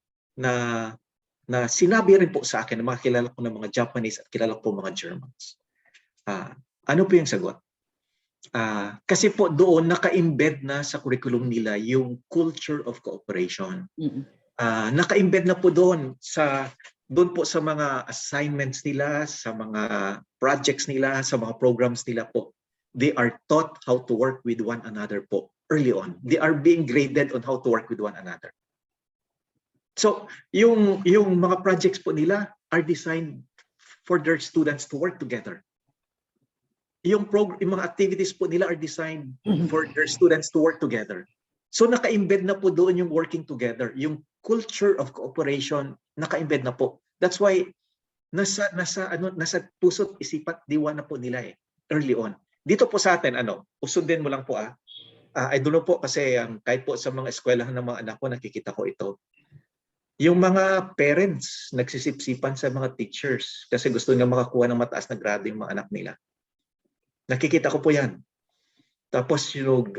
sinabi rin po sa akin ng mga kilala ko ng mga Japanese at kilala ko mga Germans. Ano po yung sagot? Kasi po doon naka-embed na sa curriculum nila yung culture of cooperation. Naka-embed na po doon po sa mga assignments nila, sa mga projects nila, sa mga programs nila po. They are taught how to work with one another po early on. They are being graded on how to work with one another. So, yung mga projects po nila are designed for their students to work together. Yung mga activities po nila are designed for their students to work together. So, naka-embed na po doon yung working together. Yung culture of cooperation, naka-embed na po. That's why nasa puso't isipan diwa na po nila early on. Dito po sa atin, usundin mo lang po I don't know po kasi kahit po sa mga eskwelahan ng mga anak ko, nakikita ko ito. Yung mga parents nagsisipsipan sa mga teachers kasi gusto nila makakuha ng mataas na grado yung mga anak nila. Nakikita ko po yan. Tapos yung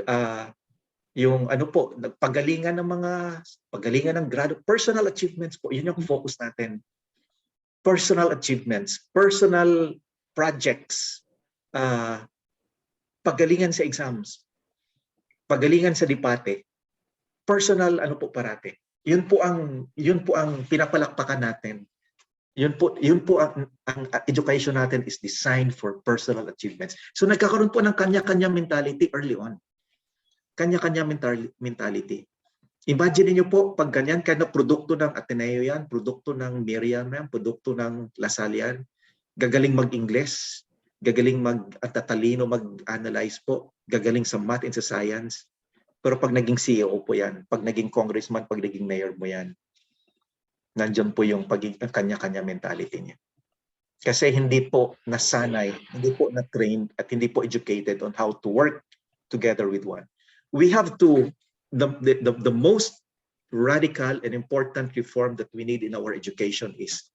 pagalingan ng grado, personal achievements po, yun yung focus natin. Personal achievements, personal projects, pagalingan sa exams, pagalingan sa debate, personal parate. Yun po ang pinapalakpakan natin. Yun po ang education natin is designed for personal achievements. So nagkakaroon po ng kanya-kanya mentality early on. Kanya-kanya mentality. Imagine niyo po pag ganyan kana produkto ng Ateneo yan, produkto ng Miriam yan, produkto ng Lasal yan, gagaling mag-Ingles, gagaling tatalino mag-analyze po, gagaling sa math and sa science. Pero pag naging CEO po yan, pag naging congressman, pag naging mayor mo yan, nandiyan po yung kanya-kanya mentality niya. Kasi hindi po nasanay, hindi po na-trained, at hindi po educated on how to work together with one. We have to, the most radical and important reform that we need in our education is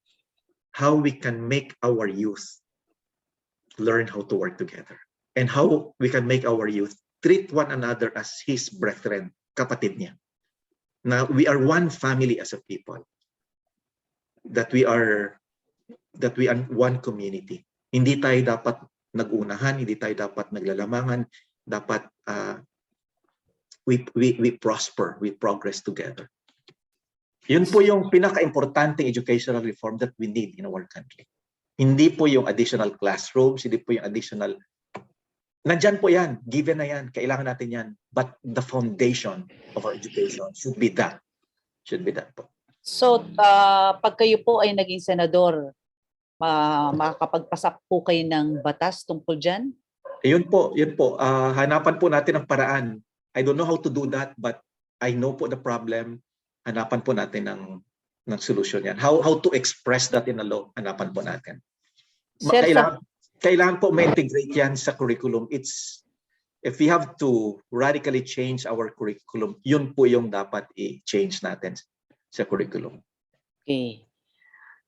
how we can make our youth learn how to work together. And how we can make our youth treat one another as his brethren, kapatid niya. Now, we are one family as a people. That we are one community. Hindi tayo dapat nagunahan, hindi tayo dapat naglalamangan. Dapat we prosper, we progress together. Yun po yung pinaka-importanting educational reform that we need in our country. Hindi po yung additional classrooms, hindi po yung additional... Nandyan po yan, given na yan, kailangan natin yan. But the foundation of our education should be that. Should be that po. So, pag kayo po ay naging senador, makakapagpasak po kayo ng batas tungkol dyan? Yun po. Hanapan po natin ang paraan. I don't know how to do that, but I know po the problem. Hanapan po natin ng solusyon yan. How to express that in a law, hanapan po natin. Sir, Kailangan po ma-integrate yan sa curriculum. If we have to radically change our curriculum, yun po yung dapat i-change natin sa curriculum. Okay.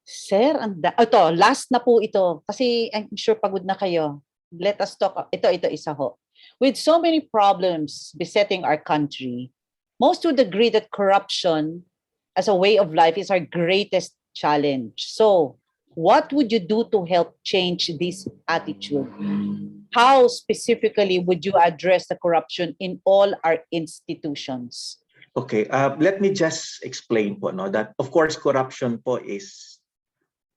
Sir, ito, last na po ito. Kasi I'm sure pagod na kayo. Let us talk. Ito, isa ho. With so many problems besetting our country, most would agree that corruption as a way of life is our greatest challenge. So, what would you do to help change this attitude? How specifically would you address the corruption in all our institutions? Okay, let me just explain po, no, that of course corruption po is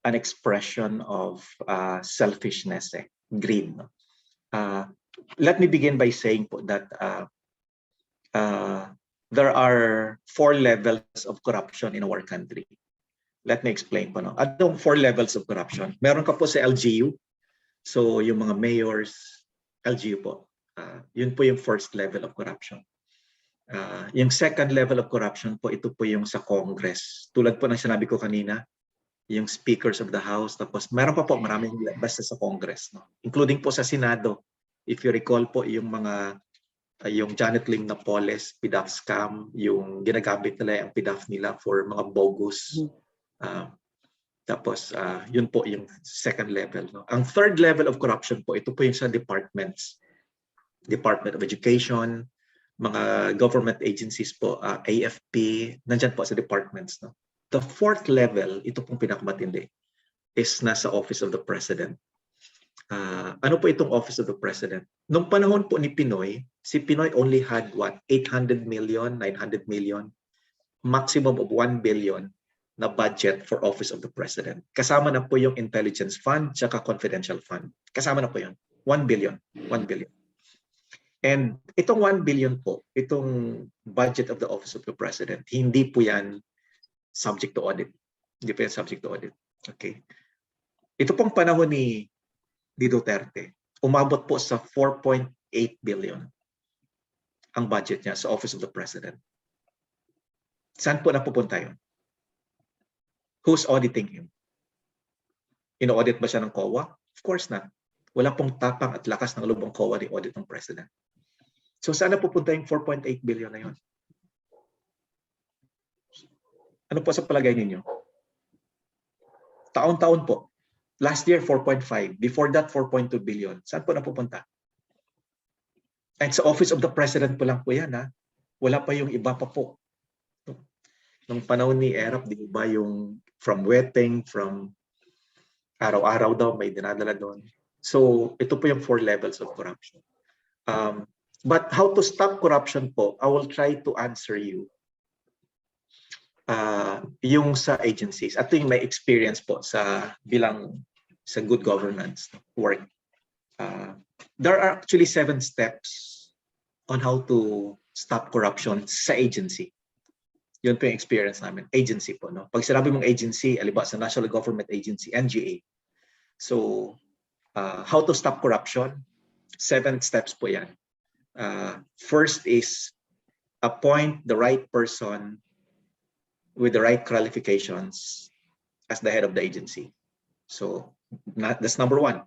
an expression of selfishness, greed. No? Let me begin by saying po that there are 4 levels of corruption in our country. Let me explain po. No? Anong 4 levels of corruption? Meron ka po sa LGU. So yung mga mayors, LGU po. Yun po yung first level of corruption. Yung second level of corruption po, ito po yung sa Congress. Tulad po ng sinabi ko kanina, yung speakers of the House. Tapos meron pa po maraming basta sa Congress. No? Including po sa Senado. If you recall po yung mga yung Janet Lim na Poles, PDAF scam, yung ginagamit nila ang PDAF nila for mga bogus. Tapos yun po yung second level. No? Ang third level of corruption po, ito po yung sa departments. Department of Education, mga government agencies po, AFP, nandyan po sa departments. No? The fourth level, ito pong pinakamatindi, is nasa Office of the President. Ano po itong Office of the President? Nung panahon po ni Pinoy, si Pinoy only had what? 800 million, 900 million, maximum of 1 billion na budget for Office of the President. Kasama na po yung Intelligence Fund tsaka Confidential Fund. Kasama na po yun. 1 billion. 1 billion. And itong 1 billion po, itong budget of the Office of the President, hindi po yan subject to audit. Hindi po yan subject to audit. Okay. Ito pong panahon ni Duterte, umabot po sa 4.8 billion ang budget niya sa Office of the President. Saan po napupunta yun? Who's auditing him? Ino-audit ba siya ng COA? Of course not. Wala pong tapang at lakas ng loob ng COA ni audit ng President. So saan napupunta yung 4.8 billion na yun? Ano po sa palagay ninyo? Taon-taon po. Last year, 4.5. Before that, 4.2 billion. Saan po napupunta? And sa Office of the President po lang po yan. Ha? Wala pa yung iba pa po. Nung panahon ni Erap, di ba yung from wedding, from araw-araw daw, may dinadala doon. So, ito po yung 4 levels of corruption. But how to stop corruption po, I will try to answer you yung sa agencies. At yung may experience po sa bilang sa good governance work. There are actually 7 steps on how to stop corruption sa agency. Yun po yung experience namin. Agency po. No? Pag sinabi mong agency, aliba sa National Government Agency, NGA. So, how to stop corruption? 7 steps po yan. First is appoint the right person with the right qualifications as the head of the agency. So, that's number 1.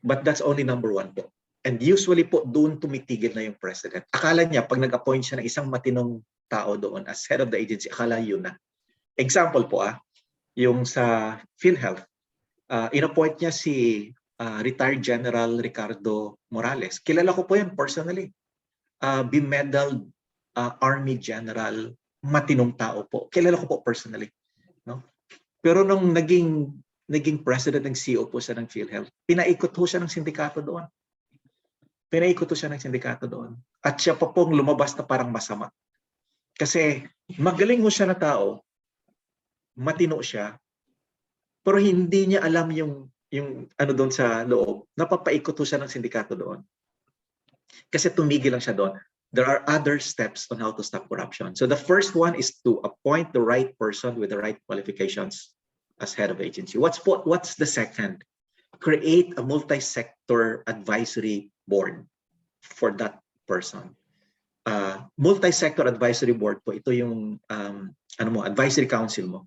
But that's only number 1 po. And usually po, doon tumitigil na yung president. Akala niya, pag nag-appoint siya ng isang matinong tao doon as head of the agency, akala yun na. Example po, yung sa PhilHealth, in-appoint niya si retired General Ricardo Morales. Kilala ko po yan personally. Bemedaled Army General, matinong tao po. Kilala ko po personally. No? Pero nung naging naging president ng CEO po siya ng PhilHealth. Pinaikot po siya ng sindikato doon. At siya pa pong lumabas na parang masama. Kasi magaling ho siya na tao, matino siya, pero hindi niya alam yung ano doon sa loob, napapaikot ho siya ng sindikato doon. Kasi tumigil lang siya doon. There are other steps on how to stop corruption. So the first one is to appoint the right person with the right qualifications as head of agency. What's the second? Create a multi-sector advisory board for that person. Multi-sector advisory board po, ito yung advisory council mo.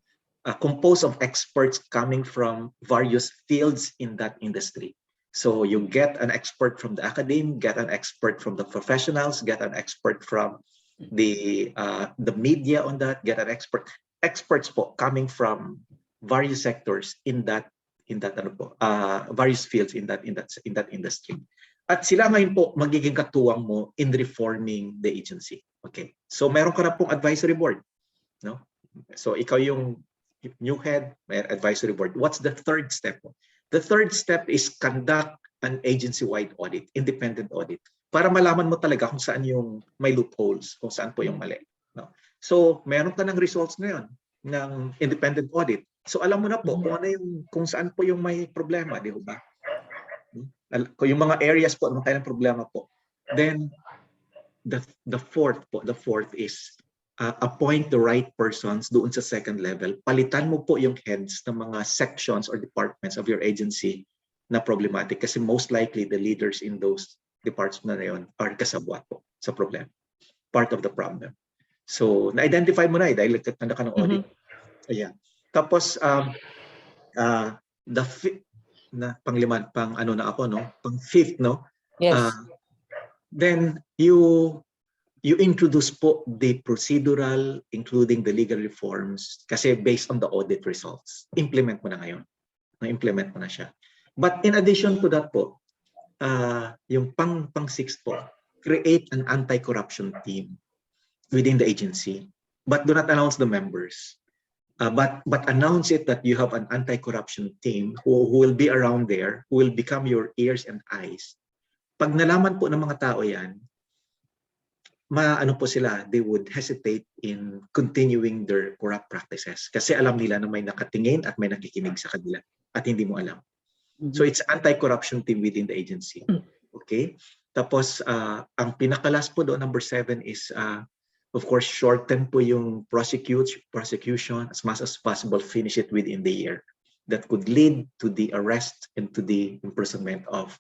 Composed of experts coming from various fields in that industry. So you get an expert from the academe, get an expert from the professionals, get an expert from the media on that, get an experts po coming from various sectors in that various fields in that industry. At sila ngayon po magiging katuwang mo in reforming the agency. Okay. So meron ka na pong advisory board, no? So ikaw yung new head, may advisory board. What's the third step? The third step is conduct an agency-wide audit, independent audit, para malaman mo talaga kung saan yung may loopholes, kung saan po yung mali. No? So, meron ka ng results ngayon ng independent audit. So, alam mo na po kung saan po yung may problema, di ba? Kung yung mga areas po, ano kailang problema po. Then, the fourth is appoint the right persons doon sa second level. Palitan mo po yung heads ng mga sections or departments of your agency na problematic kasi most likely the leaders in those departments na yun are kasabwat po sa problema. Part of the problem. So, na-identify mo na dahil nagkatanda ka ng audit. Ayan. Tapos, pang fifth, no? Yes. Then, you introduce po the procedural, including the legal reforms, kasi based on the audit results. Implement mo na ngayon. Na-implement mo na siya. But in addition to that po, yung pang-sixth po, create an anti-corruption team within the agency. But do not announce the members. But announce it that you have an anti-corruption team who will be around there, who will become your ears and eyes. Pag nalaman po ng mga tao yan, they would hesitate in continuing their corrupt practices kasi alam nila na may nakatingin at may nakikinig sa kanila at hindi mo alam. So it's anti-corruption team within the agency. Okay? Tapos ang pinakalas po doon, number 7 is of course shorten po yung prosecution as much as possible, finish it within the year. That could lead to the arrest and to the imprisonment of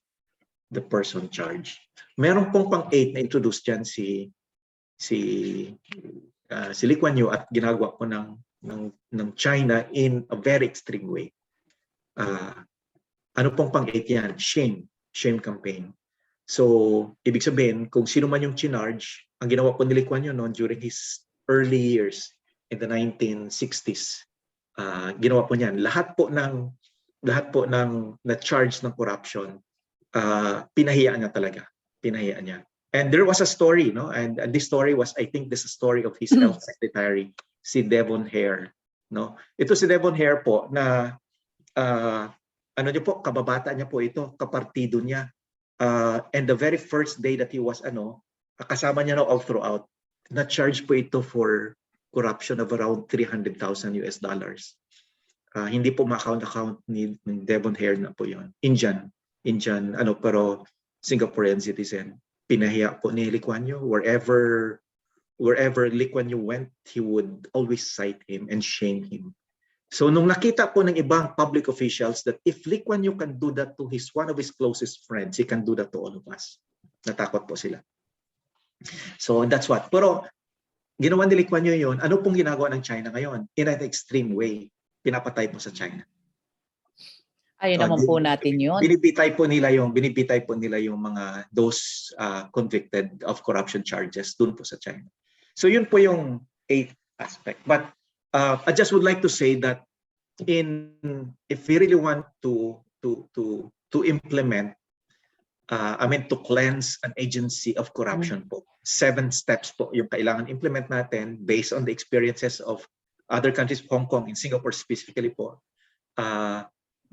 the person charged. Meron pong pang-8 na introduce dyan si Lee Kuan Yew at ginagawa ko ng China in a very extreme way. Ano pong pang-8 yan? Shame campaign. So, ibig sabihin, kung sino man yung chinarge, ang ginawa po ni Lee Kuan Yew noon during his early years in the 1960s, ginawa po niyan. Lahat po ng na-charge ng corruption, pinahiyaan niya talaga. Pinahiyaan niya. And there was a story, no? And this story was, I think, this is a story of his health secretary, si Devon Hare, no? Ito si Devon Hare po na ano niyo po, kababata niya po ito, kapartido niya. And the very first day that he was kasama niya all throughout, na-charge po ito for corruption of around $300,000. Hindi po ma-account ni Devon Hare na po 'yon. Indian, pero Singaporean citizen. Pinahiya po ni Lee Kuan Yew. Wherever Lee Kuan Yew went, he would always cite him and shame him. So nung nakita po ng ibang public officials that if Lee Kuan Yew can do that to one of his closest friends, he can do that to all of us. Natakot po sila. So that's what. Pero ginawa ni Lee Kuan Yew yun. Ano pong ginagawa ng China ngayon? In an extreme way, pinapatay po sa China. Ayun naman po natin yun. Binibitay po nila yung mga those convicted of corruption charges dun po sa China. So yun po yung 8th aspect. But I just would like to say that if we really want to implement, to cleanse an agency of corruption po, 7 steps po yung kailangan implement natin based on the experiences of other countries, Hong Kong and Singapore specifically po.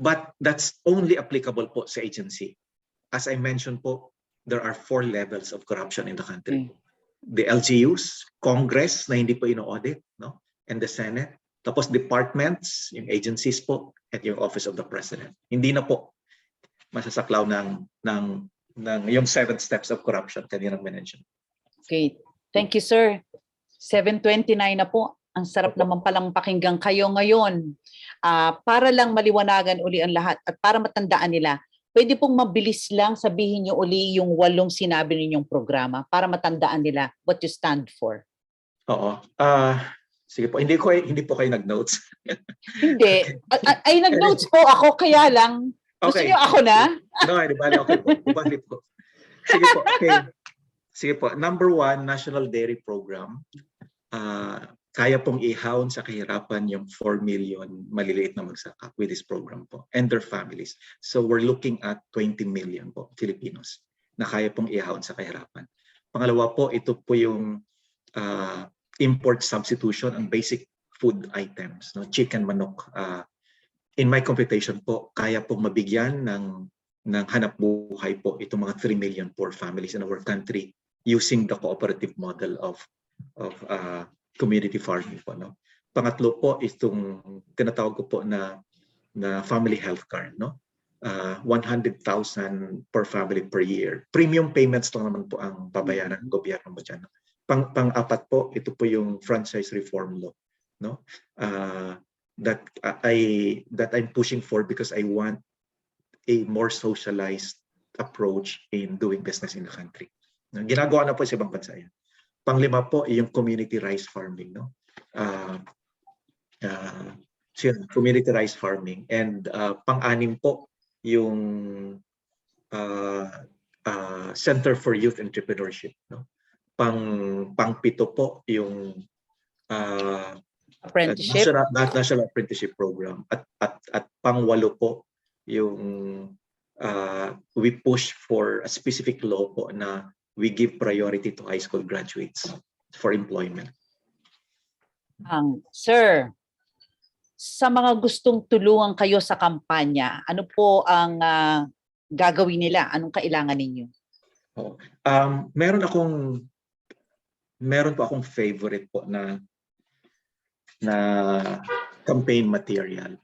But that's only applicable po sa agency. As I mentioned po, there are 4 levels of corruption in the country. The LGUs, Congress na hindi po ino-audit, no? And the Senate. Tapos departments, yung agencies po, at yung Office of the President. Hindi na po masasaklaw ng yung 7 steps of corruption kanina mention. Okay. Thank you, sir. 7:29 na po. Ang sarap naman palang pakinggan kayo ngayon. Para lang maliwanagan uli ang lahat at para matandaan nila, pwede pong mabilis lang sabihin niyo uli yung 8 sinabi ninyong programa para matandaan nila what you stand for. Oo. Sige po, hindi po kayo nag-notes. Hindi. Ay, nag-notes po ako, kaya lang. Gusto Okay. niyo ako na? No, di bali, okay po. Ibalik po. Sige po, okay. Sige po. Number 1, National Dairy Program. Kaya pong ihawon sa kahirapan yung 4 million maliliit na magsaka with this program po and their families. So we're looking at 20 million po Filipinos na kaya pong ihawon sa kahirapan. Pangalawa po, ito po yung import substitution ang basic food items, no? Chicken, manok. In my computation po, kaya pong mabigyan ng hanap buhay po itong mga 3 million poor families in our country using the cooperative model of community farming po, no? Pangatlo po, itong tinatawag ko po na family health card, no? 100,000 per family per year. Premium payments lang naman po ang babayaran ng gobyerno mo dyan. Pang-apat po, ito po yung franchise reform law, no? That I'm pushing for because I want a more socialized approach in doing business in the country. Ginagawa na po sa ibang bansa yan. Panglima po, yung community rice farming, no? Community rice farming. And pang-anim po, yung Center for Youth Entrepreneurship, no? Pang-pito po, yung Apprenticeship. National Apprenticeship Program. At pang-walo po, yung we push for a specific law po na we give priority to high school graduates for employment. Sir, sa mga gustong tulungan kayo sa kampanya, ano po ang gagawin nila? Anong kailangan ninyo? Meron po akong favorite po na campaign material.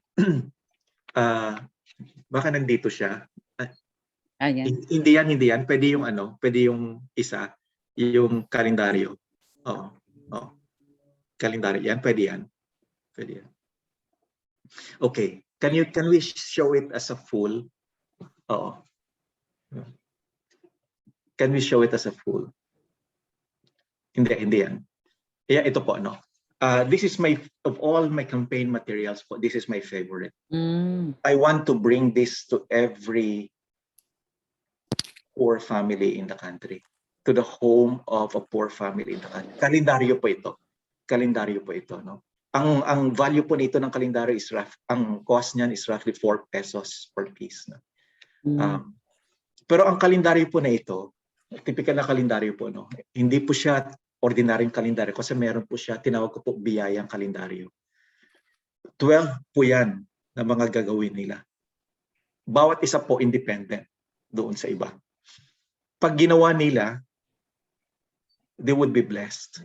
Baka nandito siya. Ayan. Hindi yan. Pwede yung isa, yung kalendaryo. Kalendaryo yan, pwede yan. Okay. Can we show it as a full? Oo. Can we show it as a full? Hindi yan. Yeah, ito po, no. This is of all my campaign materials po, this is my favorite. I want to bring this to every poor family in the country, to the home of a poor family in the country. Kalendaryo po ito, no? Ang value po nito ng kalendaryo is ang cost niyan is roughly 4 pesos per piece, no? Pero ang kalendaryo po na ito, typical na kalendaryo po, no? Hindi po siya ordinaryong kalendaryo kasi meron po siya, tinawag ko po biyayang kalendaryo. 12 po yan na mga gagawin nila. Bawat isa po independent doon sa iba. Pag ginawa nila, they would be blessed.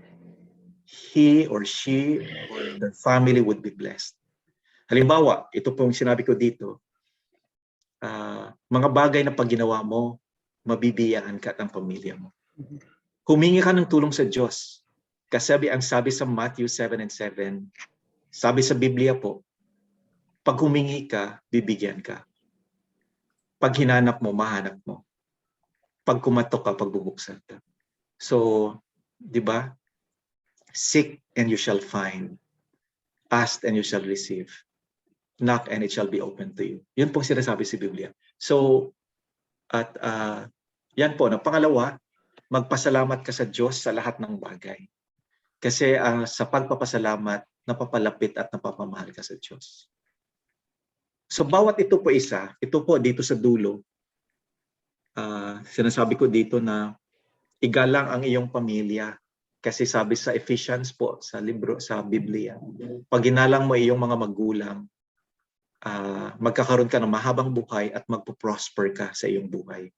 He or she or the family would be blessed. Halimbawa, ito pong sinabi ko dito, mga bagay na pag ginawa mo, mabibiyaan ka at ang pamilya mo. Humingi ka ng tulong sa Diyos. Kasi ang sabi sa Matthew 7:7, sabi sa Biblia po, pag humingi ka, bibigyan ka. Pag hinanap mo, mahanap mo. Pag kumatok ka, pagbubuksan ka. So, di ba? Seek and you shall find. Ask and you shall receive. Knock and it shall be open to you. Yun pong sinasabi sa Biblia. So, yan po. Pangalawa, magpasalamat ka sa Diyos sa lahat ng bagay. Kasi sa pagpapasalamat, napapalapit at napapamahal ka sa Diyos. So, bawat ito po isa, ito po dito sa dulo, sinasabi ko dito na igalang ang iyong pamilya. Kasi sabi sa Ephesians po, sa libro, sa Biblia, pag ginalang mo iyong mga magulang, magkakaroon ka ng mahabang buhay at magpo-prosper ka sa iyong buhay.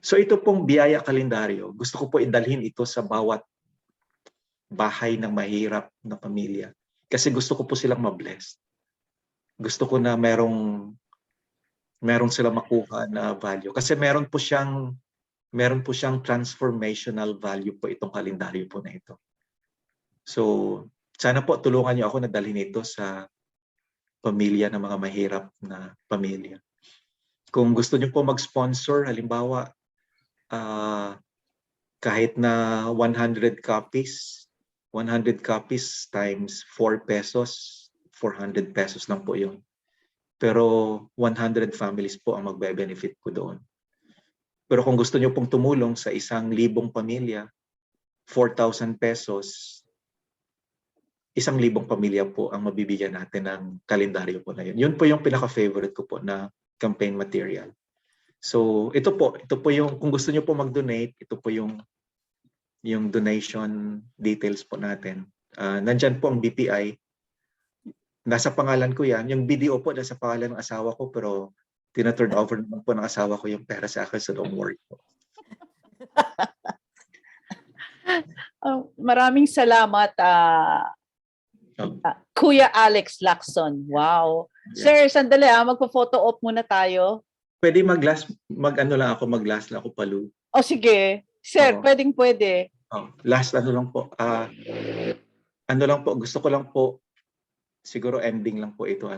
So ito pong biyaya kalendaryo, gusto ko po idalhin ito sa bawat bahay ng mahirap na pamilya. Kasi gusto ko po silang ma-bless. Gusto ko na merong silang makuha na value. Kasi meron po siyang transformational value po itong kalendaryo po na ito. So, sana po tulungan niyo ako na dalhin ito sa pamilya ng mga mahirap na pamilya. Kung gusto niyo po mag-sponsor, halimbawa, kahit na 100 copies times 4 pesos, 400 pesos lang po yun. Pero 100 families po ang magbe-benefit po doon. Pero kung gusto niyo pong tumulong sa 1,000 pamilya, 4,000 pesos, 1,000 pamilya po ang mabibigyan natin ng kalendaryo po na yun. Yun po yung pinaka-favorite ko po na campaign material. So ito po yung, kung gusto niyo po mag-donate, ito po yung donation details po natin. Nandyan po ang BPI. Nasa pangalan ko yan. Yung BDO po nasa pangalan ng asawa ko, pero tina-turn over naman po ng asawa ko yung pera sa akin, so don't worry po. Maraming salamat, Kuya Alex Lacson. Wow. Yeah. Sir, sandali magpo-photo op muna tayo. Pwede mag-last lang ako palu. O sige. Sir, Oo. pwede. Last lang po. Gusto ko lang po, siguro ending lang po ito.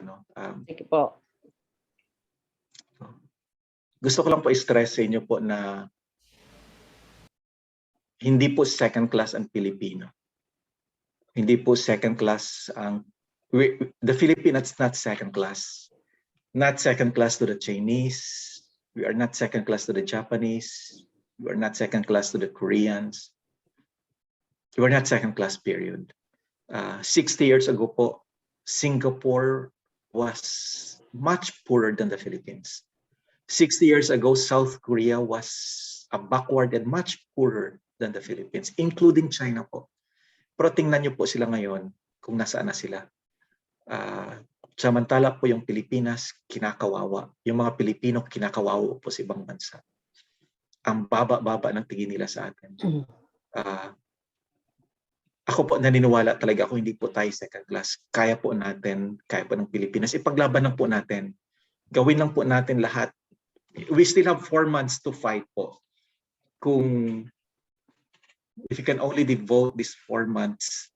Sige po. Gusto ko lang po i-stress sa inyo po na hindi po second class ang Pilipino. Hindi po second class ang... The Philippines is not second class. Not second class to the Chinese. We are not second class to the Japanese. We are not second class to the Koreans. We are not second class, period. 60 years ago po, Singapore was much poorer than the Philippines. 60 years ago, South Korea was a backward and much poorer than the Philippines, including China po. Pero tingnan niyo po sila ngayon kung nasaan na sila. Samantala po yung Pilipinas, kinakawawa. Yung mga Pilipino, kinakawawa po sa ibang bansa. Ang baba-baba ng tingin nila sa atin. Ako po naniniwala talaga ako, hindi po tayo second class. Kaya po natin, kaya po ng Pilipinas. Ipaglaban lang po natin. Gawin lang po natin lahat. We still have 4 months to fight po. If you can only devote these 4 months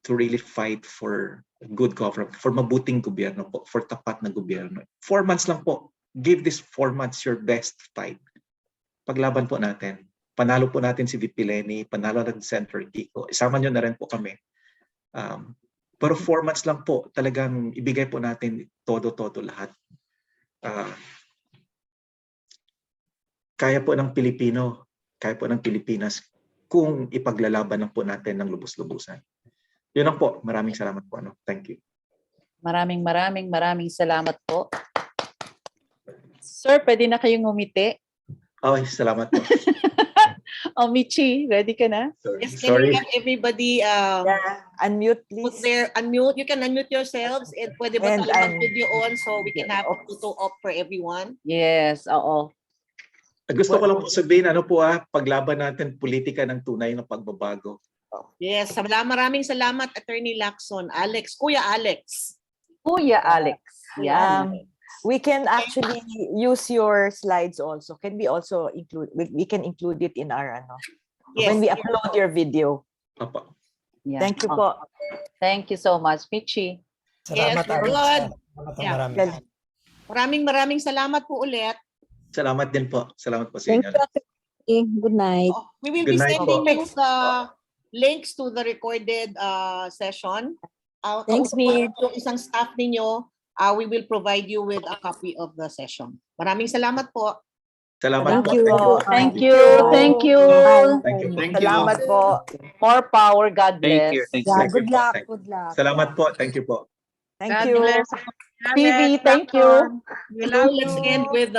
to really fight for good government, for mabuting gobyerno po, for tapat na gobyerno. 4 months lang po. Give this 4 months your best fight. Paglaban po natin. Panalo po natin si VP Lenny, panalo natin si Senator Kiko. Isama nyo na rin po kami. Pero 4 months lang po, talagang ibigay po natin todo-todo lahat. Kaya po ng Pilipino, kaya po ng Pilipinas kung ipaglalaban lang po natin ng lubos-lubusan. Yun lang po. Maraming salamat po. Thank you. Maraming salamat po. Sir, pwede na kayong ngumiti. Okay, salamat po. Michi, ready ka na? Yes, can Sorry. you have everybody Unmute, put please. their unmute? You can unmute yourselves and pwede ba And tayo mag-video on so we can have a Off. photo op for everyone? Yes, oo. Gusto ko lang po sabihin, paglaban natin politika ng tunay na pagbabago. Yes, maraming salamat, Attorney Lacson. Kuya Alex. Kuya Alex. Yan. We can actually use your slides also. Can we also include? We can include it in our Yes. when we upload your video. Apa. Yan. Thank you po. Thank you so much, Michi. Yes, Salamat, good. Salamat Yeah. marami. Maraming salamat po ulit. Salamat din po. Salamat po sa inyo. Good night. We will Good be night sending po. you the links to the recorded session. Thanks, Mir. Yung isang staff ninyo, we will provide you with a copy of the session. Maraming salamat po. Salamat Thank po. you. Thank you. Thank you. Thank you. Thank you. Salamat po. More power. God bless. Thank you. Yeah, Thank you good po. luck. Thank you. Good luck. Salamat po. Thank you po. Thank God you. bless. TV, thank you. Let's end with